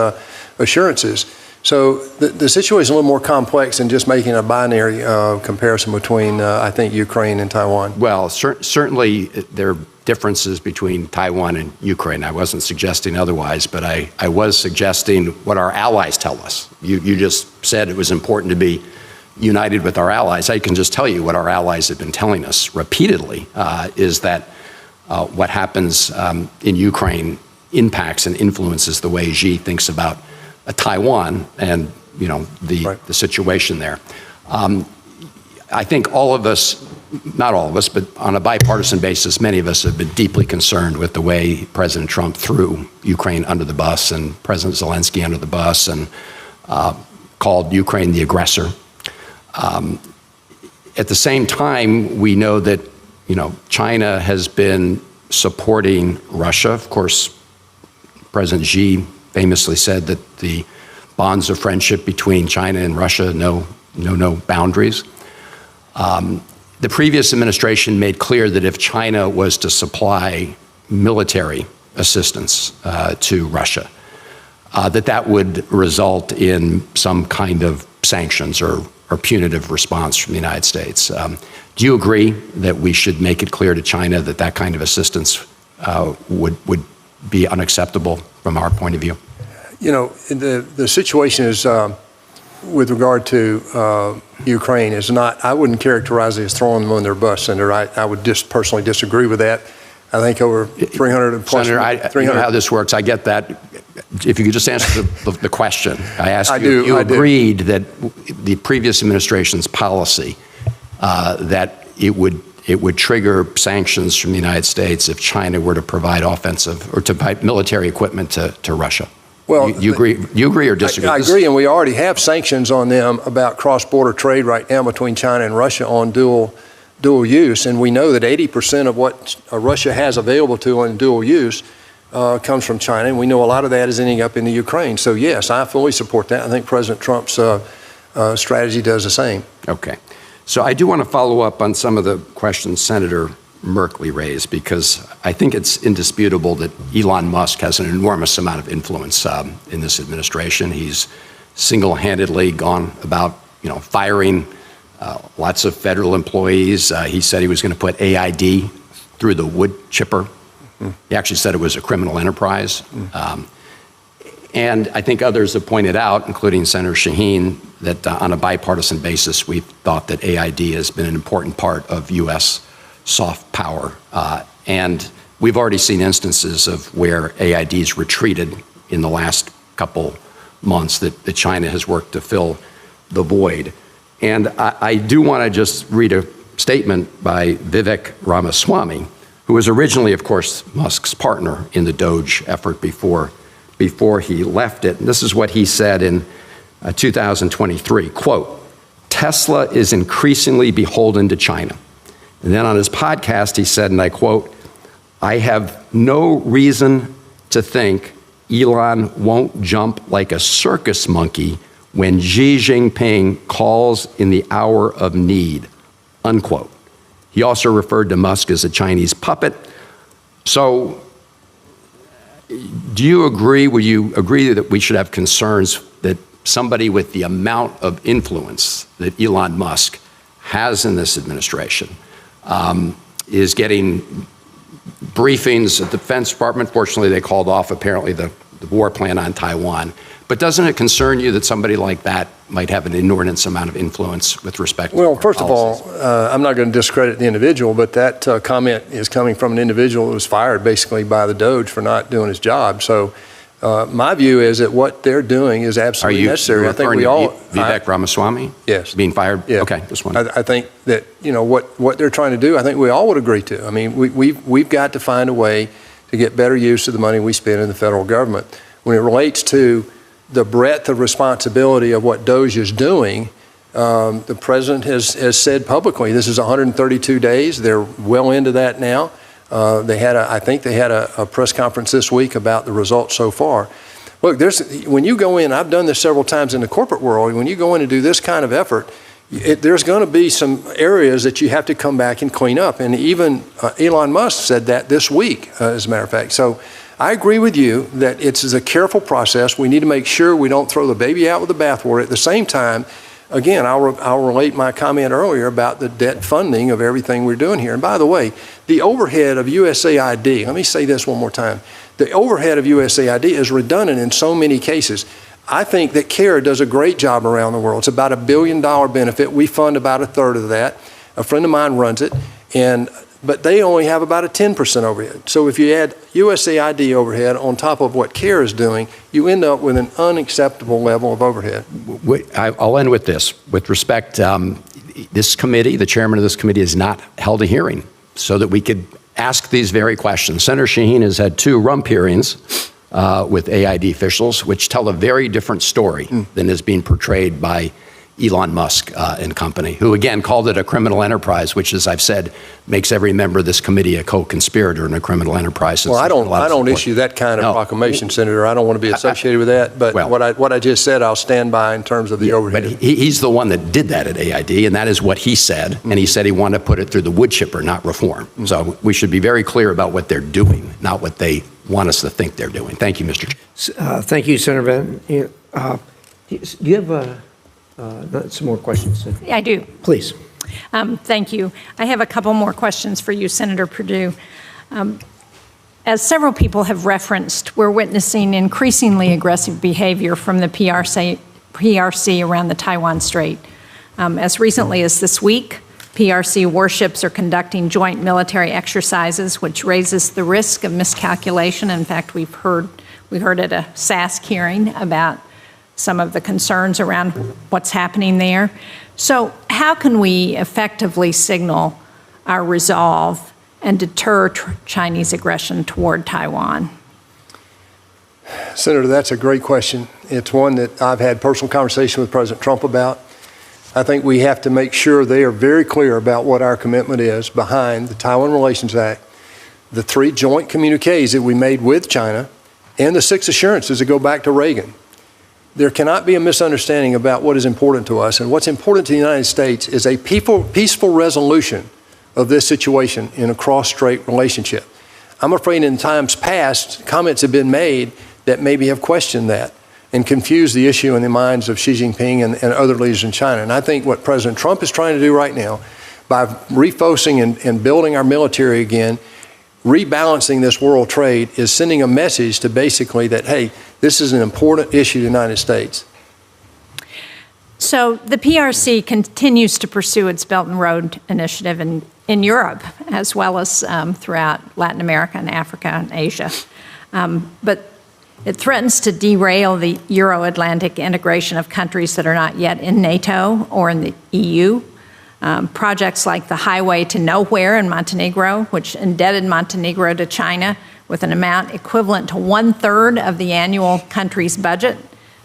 assurances. So the situation is a little more complex than just making a binary comparison between, I think, Ukraine and Taiwan. Well, certainly there are differences between Taiwan and Ukraine. I wasn't suggesting otherwise, but I was suggesting what our allies tell us. You just said it was important to be united with our allies. I can just tell you what our allies have been telling us repeatedly, is that what happens in Ukraine impacts and influences the way Xi thinks about Taiwan and the situation there. I think all of us, not all of us, but on a bipartisan basis, many of us have been deeply concerned with the way President Trump threw Ukraine under the bus and President Zelensky under the bus and called Ukraine the aggressor. At the same time, we know that China has been supporting Russia. Of course, President Xi famously said that the bonds of friendship between China and Russia know no boundaries. The previous administration made clear that if China was to supply military assistance to Russia, that would result in some kind of sanctions or punitive response from the United States. Do you agree that we should make it clear to China that that kind of assistance would be unacceptable from our point of view? The situation is, with regard to Ukraine, is not, I wouldn't characterize it as throwing them on their bus, Senator. I would just personally disagree with that. I think over 300 plus. Senator, you know how this works. I get that. If you could just answer the question. I asked you, you agreed that the previous administration's policy, that it would trigger sanctions from the United States if China were to provide offensive or to provide military equipment to Russia. Well, you agree or disagree? I agree, and we already have sanctions on them about cross-border trade right now between China and Russia on dual use, and we know that 80% of what Russia has available to on dual use comes from China, and we know a lot of that is ending up in the Ukraine. So yes, I fully support that. I think President Trump's strategy does the same. Okay. So I do want to follow up on some of the questions Senator Merkley raised, because I think it's indisputable that Elon Musk has an enormous amount of influence in this administration. He's single-handedly gone about, firing lots of federal employees. He said he was going to put AID through the wood chipper. He actually said it was a criminal enterprise. And I think others have pointed out, including Senator Shaheen, that on a bipartisan basis, we've thought that AID has been an important part of U.S. soft power. And we've already seen instances of where AIDs retreated in the last couple months that China has worked to fill the void. And I do want to just read a statement by Vivek Ramaswamy, who was originally, of course, Musk's partner in the DOGE effort before he left it. And this is what he said in 2023, quote, "Tesla is increasingly beholden to China." And then on his podcast, he said, and I quote, "I have no reason to think Elon won't jump like a circus monkey when Xi Jinping calls in the hour of need," unquote. He also referred to Musk as a Chinese puppet. So do you agree, would you agree that we should have concerns that somebody with the amount of influence that Elon Musk has in this administration is getting briefings at the Defense Department? Fortunately, they called off apparently the war plan on Taiwan. But doesn't it concern you that somebody like that might have an inordinate amount of influence with respect to Well, first of all, I'm not going to discredit the individual, but that comment is coming from an individual who was fired basically by the Doge for not doing his job. So my view is that what they're doing is absolutely necessary. I think we all. Vivek Ramaswamy? Yes. Being fired? Yeah. Okay, just one. I think that, what they're trying to do, I think we all would agree to. I mean, we've got to find a way to get better use of the money we spend in the federal government. When it relates to the breadth of responsibility of what Doge is doing, the president has said publicly, this is 132 days. They're well into that now. I think they had a press conference this week about the results so far. Look, when you go in, I've done this several times in the corporate world, when you go in and do this kind of effort, there's going to be some areas that you have to come back and clean up. And even Elon Musk said that this week, as a matter of fact. So I agree with you that it's a careful process. We need to make sure we don't throw the baby out with the bathwater. At the same time, again, I'll relate my comment earlier about the debt funding of everything we're doing here. And by the way, the overhead of USAID, let me say this one more time. The overhead of USAID is redundant in so many cases. I think that CARE does a great job around the world. It's about $1 billion benefit. We fund about a third of that. A friend of mine runs it, but they only have about a 10% overhead. So if you add USAID overhead on top of what CARE is doing, you end up with an unacceptable level of overhead. I'll end with this. With respect, this committee, the chairman of this committee, has not held a hearing so that we could ask these very questions. Senator Shaheen has had 2 rump hearings with AID officials, which tell a very different story than is being portrayed by Elon Musk and company, who again called it a criminal enterprise, which, as I've said, makes every member of this committee a co-conspirator in a criminal enterprise. Well, I don't issue that kind of proclamation, Senator. I don't want to be associated with that. But what I just said, I'll stand by in terms of the overhead. But he's the one that did that at AID, and that is what he said. And he said he wanted to put it through the wood chipper, not reform. So we should be very clear about what they're doing, not what they want us to think they're doing. Thank you, Mr. Chair. Thank you, Senator Van. Do you have some more questions? I do. Please. Thank you. I have a couple more questions for you, Senator Perdue. As several people have referenced, we're witnessing increasingly aggressive behavior from the PRC around the Taiwan Strait. As recently as this week, PRC warships are conducting joint military exercises, which raises the risk of miscalculation. In fact, we heard at a SASC hearing about some of the concerns around what's happening there. So how can we effectively signal our resolve and deter Chinese aggression toward Taiwan? Senator, that's a great question. It's one that I've had personal conversation with President Trump about. I think we have to make sure they are very clear about what our commitment is behind the Taiwan Relations Act, the 3 joint communiques that we made with China, and the 6 assurances that go back to Reagan. There cannot be a misunderstanding about what is important to us. And what's important to the United States is a peaceful resolution of this situation in a cross-strait relationship. I'm afraid in times past, comments have been made that maybe have questioned that and confused the issue in the minds of Xi Jinping and other leaders in China. And I think what President Trump is trying to do right now, by refocusing and building our military again, rebalancing this world trade, is sending a message to basically that, hey, this is an important issue to the United States. So the PRC continues to pursue its Belt and Road Initiative in Europe, as well as throughout Latin America and Africa and Asia. But it threatens to derail the Euro-Atlantic integration of countries that are not yet in NATO or in the EU. Projects like the Highway to Nowhere in Montenegro, which indebted Montenegro to China with an amount equivalent to 1/3 of the annual country's budget,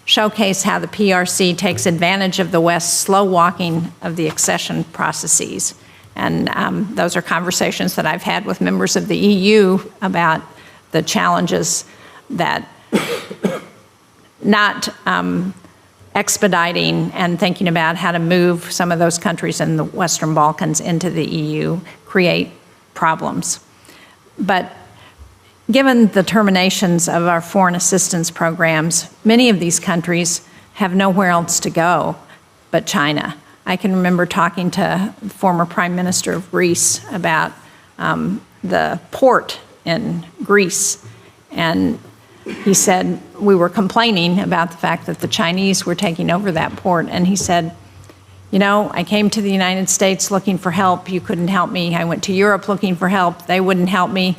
showcase how the PRC takes advantage of the West's slow walking of the accession processes. And those are conversations that I've had with members of the EU about the challenges that not expediting and thinking about how to move some of those countries in the Western Balkans into the EU create problems. But given the terminations of our foreign assistance programs, many of these countries have nowhere else to go but China. I can remember talking to the former Prime Minister of Greece about the port in Greece, and he said, we were complaining about the fact that the Chinese were taking over that port, and he said, you know, I came to the United States looking for help, you couldn't help me. I went to Europe looking for help, they wouldn't help me,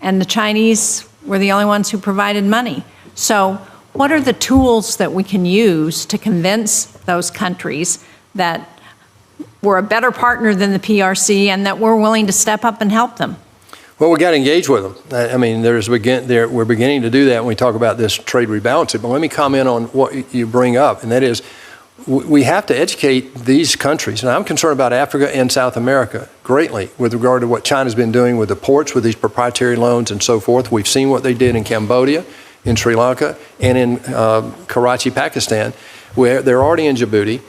and the Chinese were the only ones who provided money. So what are the tools that we can use to convince those countries that we're a better partner than the PRC and that we're willing to step up and help them? Well, we got to engage with them. I mean, we're beginning to do that when we talk about this trade rebalancing. But let me comment on what you bring up, and that is we have to educate these countries. And I'm concerned about Africa and South America greatly with regard to what China's been doing with the ports, with these proprietary loans and so forth. We've seen what they did in Cambodia, in Sri Lanka, and in Karachi, Pakistan, where they're already in Djibouti.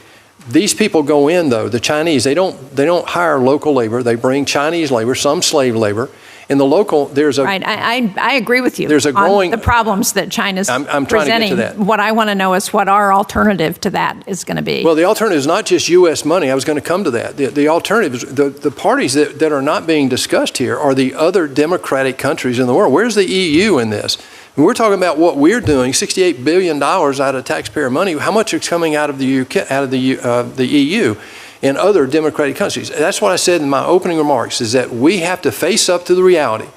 These people go in, though, the Chinese, they don't hire local labor. They bring Chinese labor, some slave labor. In the local, there's a... Right, I agree with you. There's a growing... on the problems that China's I'm trying presenting. to get to that. What I want to know is what our alternative to that is going to be. Well, the alternative is not just U.S. money. I was going to come to that. The alternative is the parties that are not being discussed here are the other democratic countries in the world. Where's the EU in this? When we're talking about what we're doing, $68 billion out of taxpayer money, how much is coming out of the UK, out of the EU and other democratic countries? That's what I said in my opening remarks, is that we have to face up to the reality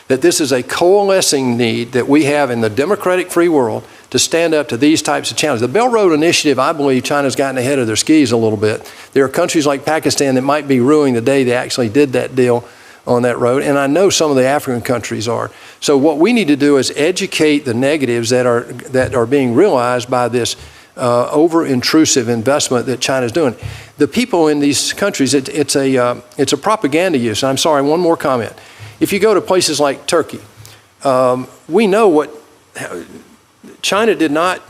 that this is a coalescing need that we have in the democratic free world to stand up to these types of challenges. The Belt Road Initiative, I believe China's gotten ahead of their skis a little bit. There are countries like Pakistan that might be ruining the day they actually did that deal on that road, and I know some of the African countries are. So what we need to do is educate the negatives that are being realized by this over-intrusive investment that China's doing. The people in these countries, it's a propaganda use. And I'm sorry, one more comment. If you go to places like Turkey, we know what China did not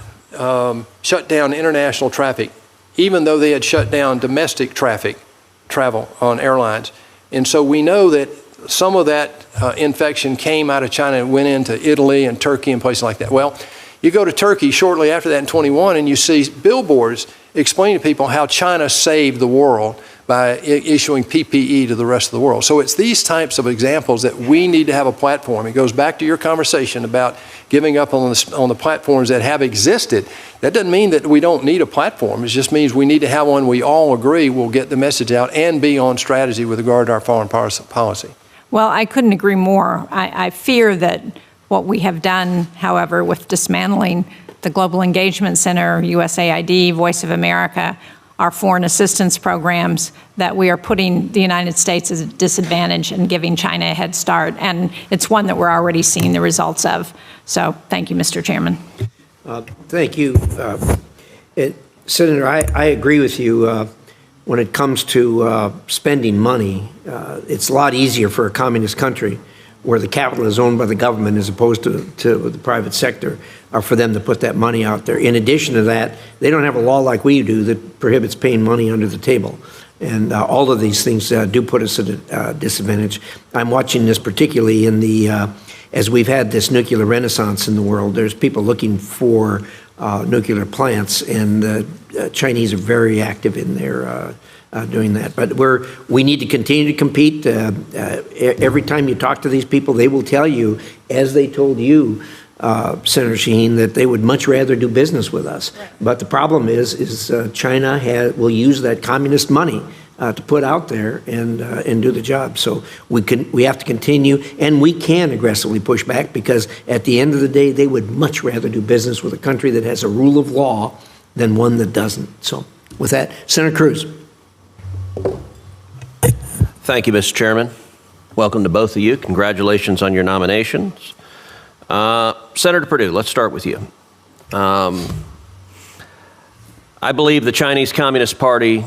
shut down international traffic, even though they had shut down domestic travel on airlines. And so we know that some of that infection came out of China and went into Italy and Turkey and places like that. Well, you go to Turkey shortly after that in 21 and you see billboards explaining to people how China saved the world by issuing PPE to the rest of the world. So it's these types of examples that we need to have a platform. It goes back to your conversation about giving up on the platforms that have existed. That doesn't mean that we don't need a platform. It just means we need to have one we all agree will get the message out and be on strategy with regard to our foreign policy. Well, I couldn't agree more. I fear that what we have done, however, with dismantling the Global Engagement Center, USAID, Voice of America, our foreign assistance programs, that we are putting the United States at a disadvantage and giving China a head start. And it's one that we're already seeing the results of. So thank you, Mr. Chairman. Thank you. Senator, I agree with you. When it comes to spending money, it's a lot easier for a communist country where the capital is owned by the government as opposed to the private sector, for them to put that money out there. In addition to that, they don't have a law like we do that prohibits paying money under the table. And all of these things do put us at a disadvantage. I'm watching this particularly in as we've had this nuclear renaissance in the world, there's people looking for nuclear plants, and the Chinese are very active in their doing that. But we need to continue to compete. Every time you talk to these people, they will tell you, as they told you, Senator Shaheen, that they would much rather do business with us. Right. But the problem is China will use that communist money to put out there and do the job. So we have to continue, and we can aggressively push back, because at the end of the day, they would much rather do business with a country that has a rule of law than one that doesn't. So with that, Senator Cruz. Thank you, Mr. Chairman. Welcome to both of you. Congratulations on your nominations. Senator Perdue, let's start with you. I believe the Chinese Communist Party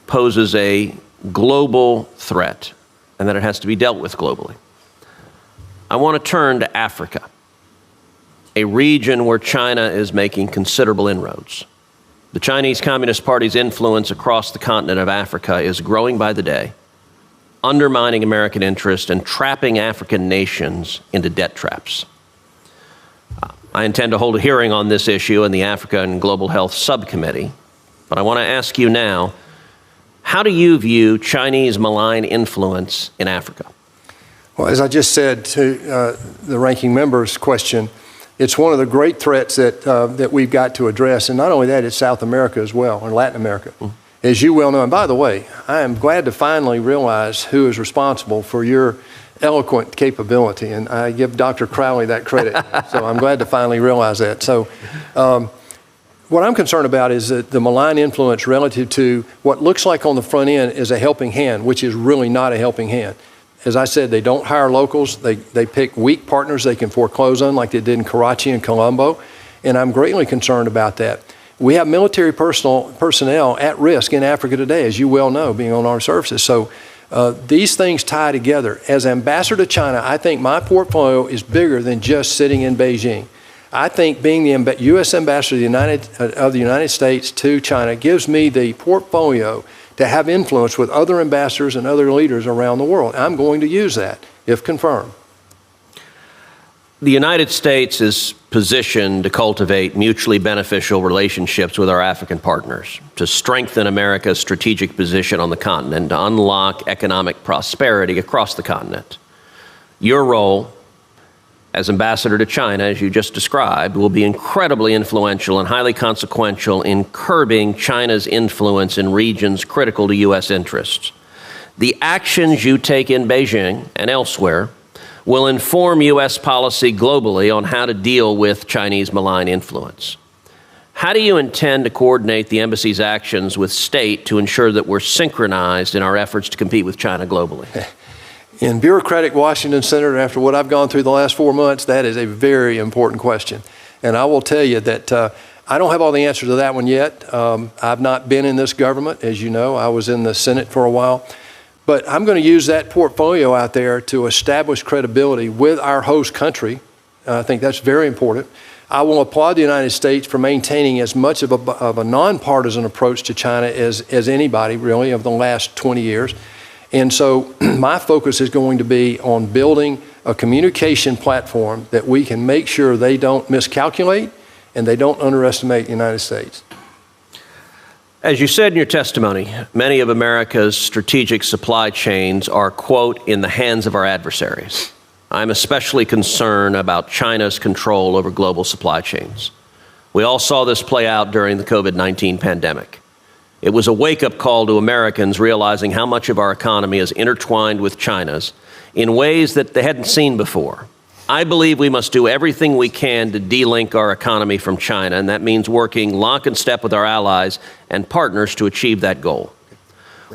poses a global threat and that it has to be dealt with globally. I want to turn to Africa, a region where China is making considerable inroads. The Chinese Communist Party's influence across the continent of Africa is growing by the day, undermining American interest and trapping African nations into debt traps. I intend to hold a hearing on this issue in the Africa and Global Health Subcommittee, but I want to ask you now, how do you view Chinese malign influence in Africa? Well, as I just said to the ranking member's question, it's one of the great threats that we've got to address. And not only that, it's South America as well, or Latin America. As you well know, and by the way, I am glad to finally realize who is responsible for your eloquent capability. And I give Dr. Crowley that credit. So I'm glad to finally realize that. So what I'm concerned about is that the malign influence relative to what looks like on the front end is a helping hand, which is really not a helping hand. As I said, they don't hire locals. They pick weak partners they can foreclose on, like they did in Karachi and Colombo. And I'm greatly concerned about that. We have military personnel at risk in Africa today, as you well know, being on our services. So these things tie together. As ambassador to China, I think my portfolio is bigger than just sitting in Beijing. I think being the U.S. ambassador of the United States to China gives me the portfolio to have influence with other ambassadors and other leaders around the world. I'm going to use that, if confirmed. The United States is positioned to cultivate mutually beneficial relationships with our African partners, to strengthen America's strategic position on the continent, to unlock economic prosperity across the continent. Your role as ambassador to China, as you just described, will be incredibly influential and highly consequential in curbing China's influence in regions critical to U.S. interests. The actions you take in Beijing and elsewhere will inform U.S. policy globally on how to deal with Chinese malign influence. How do you intend to coordinate the embassy's actions with state to ensure that we're synchronized in our efforts to compete with China globally? In bureaucratic Washington, Senator, after what I've gone through the last 4 months, that is a very important question. And I will tell you that I don't have all the answers to that one yet. I've not been in this government, as you know. I was in the Senate for a while. But I'm going to use that portfolio out there to establish credibility with our host country. I think that's very important. I will applaud the United States for maintaining as much of a nonpartisan approach to China as anybody, really, of the last 20 years. And so my focus is going to be on building a communication platform that we can make sure they don't miscalculate and they don't underestimate the United States. As you said in your testimony, many of America's strategic supply chains are, quote, in the hands of our adversaries. I'm especially concerned about China's control over global supply chains. We all saw this play out during the COVID-19 pandemic. It was a wake-up call to Americans realizing how much of our economy is intertwined with China's in ways that they hadn't seen before. I believe we must do everything we can to de-link our economy from China, and that means working lock and step with our allies and partners to achieve that goal.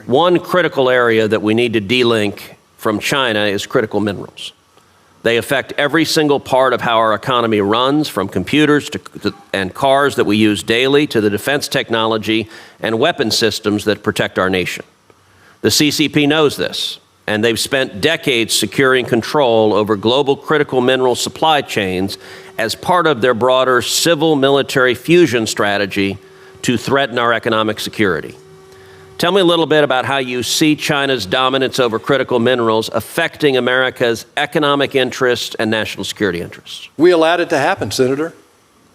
One critical area that we need to de-link from China is critical minerals. They affect every single part of how our economy runs, from computers and cars that we use daily to the defense technology and weapon systems that protect our nation. The CCP knows this, and they've spent decades securing control over global critical mineral supply chains as part of their broader civil-military fusion strategy to threaten our economic security. Tell me a little bit about how you see China's dominance over critical minerals affecting America's economic interests and national security interests. We allowed it to happen, Senator.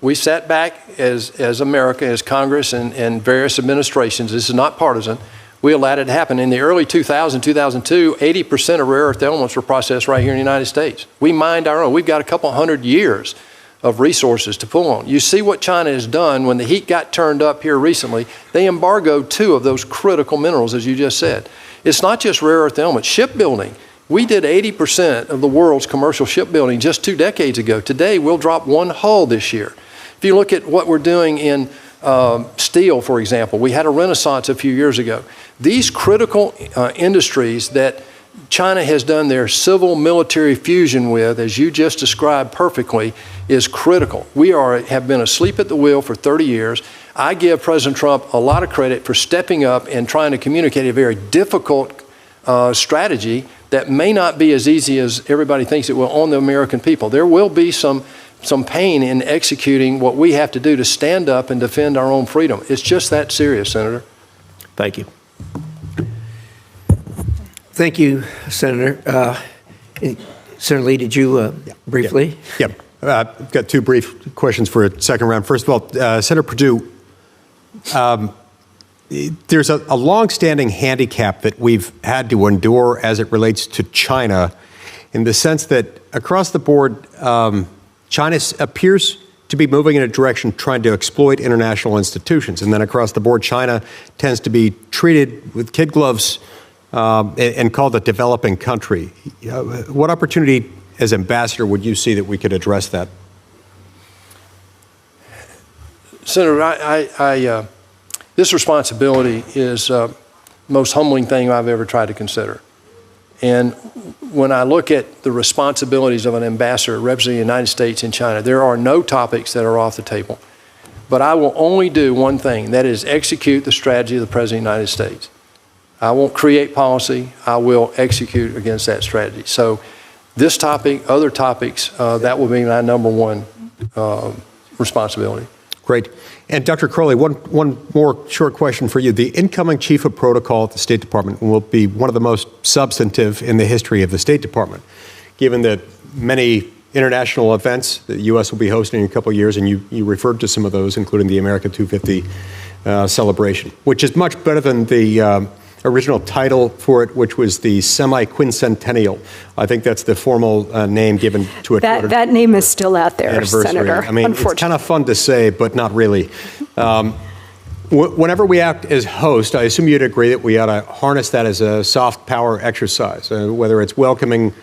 We sat back as America, as Congress and various administrations. This is not partisan. We allowed it to happen. In the early 2000s, 2002, 80% of rare earth elements were processed right here in the United States. We mined our own. We've got a couple hundred years of resources to pull on. You see what China has done when the heat got turned up here recently. They embargoed 2 of those critical minerals, as you just said. It's not just rare earth elements. Shipbuilding. We did 80% of the world's commercial shipbuilding just 2 decades ago. Today, we'll drop 1 hull this year. If you look at what we're doing in steel, for example, we had a renaissance a few years ago. These critical industries that China has done their civil-military fusion with, as you just described perfectly, is critical. We have been asleep at the wheel for 30 years. I give President Trump a lot of credit for stepping up and trying to communicate a very difficult strategy that may not be as easy as everybody thinks it will on the American people. There will be some some pain in executing what we have to do to stand up and defend our own freedom. It's just that serious, Senator. Thank you. Thank you, Senator. Senator Lee, did you briefly? Yeah. I've got two brief questions for a second round. First of all, Senator Perdue, there's a long-standing handicap that we've had to endure as it relates to China, in the sense that across the board, China appears to be moving in a direction trying to exploit international institutions. And then across the board, China tends to be treated with kid gloves and called a developing country. What opportunity as ambassador would you see that we could address that? Senator, this responsibility is the most humbling thing I've ever tried to consider. And when I look at the responsibilities of an ambassador representing the United States in China, there are no topics that are off the table. But I will only do one thing, that is execute the strategy of the President of the United States. I won't create policy, I will execute against that strategy. So this topic, other topics, that will be my number one responsibility. Great. And Dr. Crowley, one more short question for you. The incoming chief of protocol at the State Department will be one of the most substantive in the history of the State Department, given that many international events that the U.S. will be hosting in a couple of years, and you referred to some of those, including the America 250 celebration, which is much better than the original title for it, which was the semi-quincentennial. I think that's the formal name given to it. That name is still out there, Senator. I mean, it's kind of fun to say, but not really. Whenever we act as host, I assume you'd agree that we ought to harness that as a soft power exercise, whether it's welcoming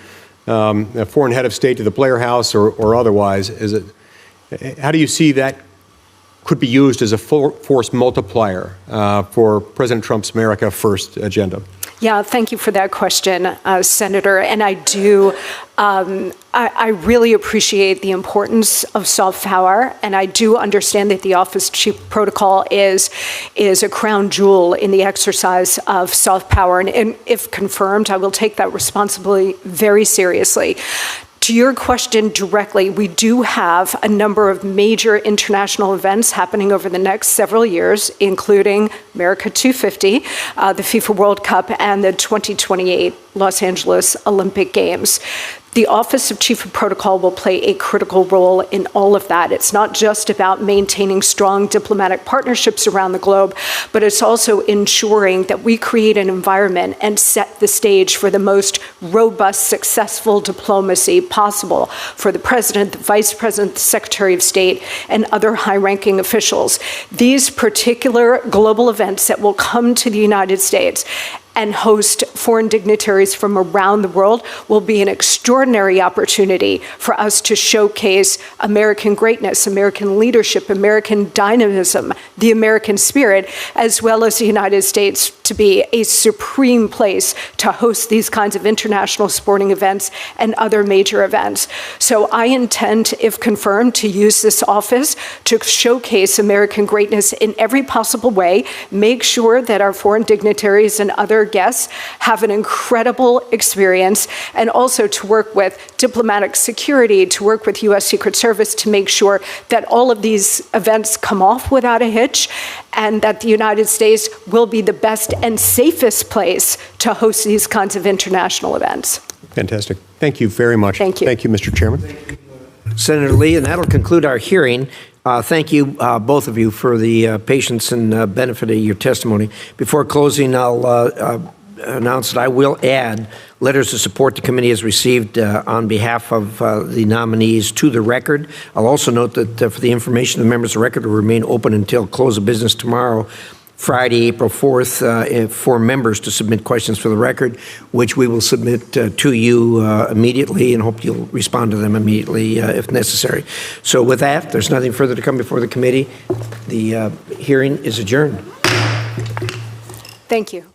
a foreign head of state to the Blair House or otherwise. How do you see that could be used as a force multiplier for President Trump's America First agenda? Yeah, thank you for that question, Senator. And I do, I really appreciate the importance of soft power, and I do understand that the Office of Chief Protocol is a crown jewel in the exercise of soft power. And if confirmed, I will take that responsibility very seriously. To your question directly, we do have a number of major international events happening over the next several years, including America 250, the FIFA World Cup, and the 2028 Los Angeles Olympic Games. The Office of Chief of Protocol will play a critical role in all of that. It's not just about maintaining strong diplomatic partnerships around the globe, but it's also ensuring that we create an environment and set the stage for the most robust, successful diplomacy possible for the President, the Vice President, the Secretary of State, and other high-ranking officials. These particular global events that will come to the United States and host foreign dignitaries from around the world will be an extraordinary opportunity for us to showcase American greatness, American leadership, American dynamism, the American spirit, as well as the United States to be a supreme place to host these kinds of international sporting events and other major events. So I intend, if confirmed, to use this office to showcase American greatness in every possible way, make sure that our foreign dignitaries and other guests have an incredible experience, and also to work with diplomatic security, to work with U.S. Secret Service to make sure that all of these events come off without a hitch, and that the United States will be the best and safest place to host these kinds of international events. Fantastic. Thank you very much. Thank you. Thank you, Mr. Chairman. Senator Lee, and that'll conclude our hearing. Thank you, both of you, for the patience and benefit of your testimony. Before closing, I'll announce that I will add letters of support the committee has received on behalf of the nominees to the record. I'll also note that for the information of the members, the record will remain open until close of business tomorrow, Friday, April 4th, for members to submit questions for the record, which we will submit to you immediately, and hope you'll respond to them immediately if necessary. So with that, there's nothing further to come before the committee. The hearing is adjourned. Thank you.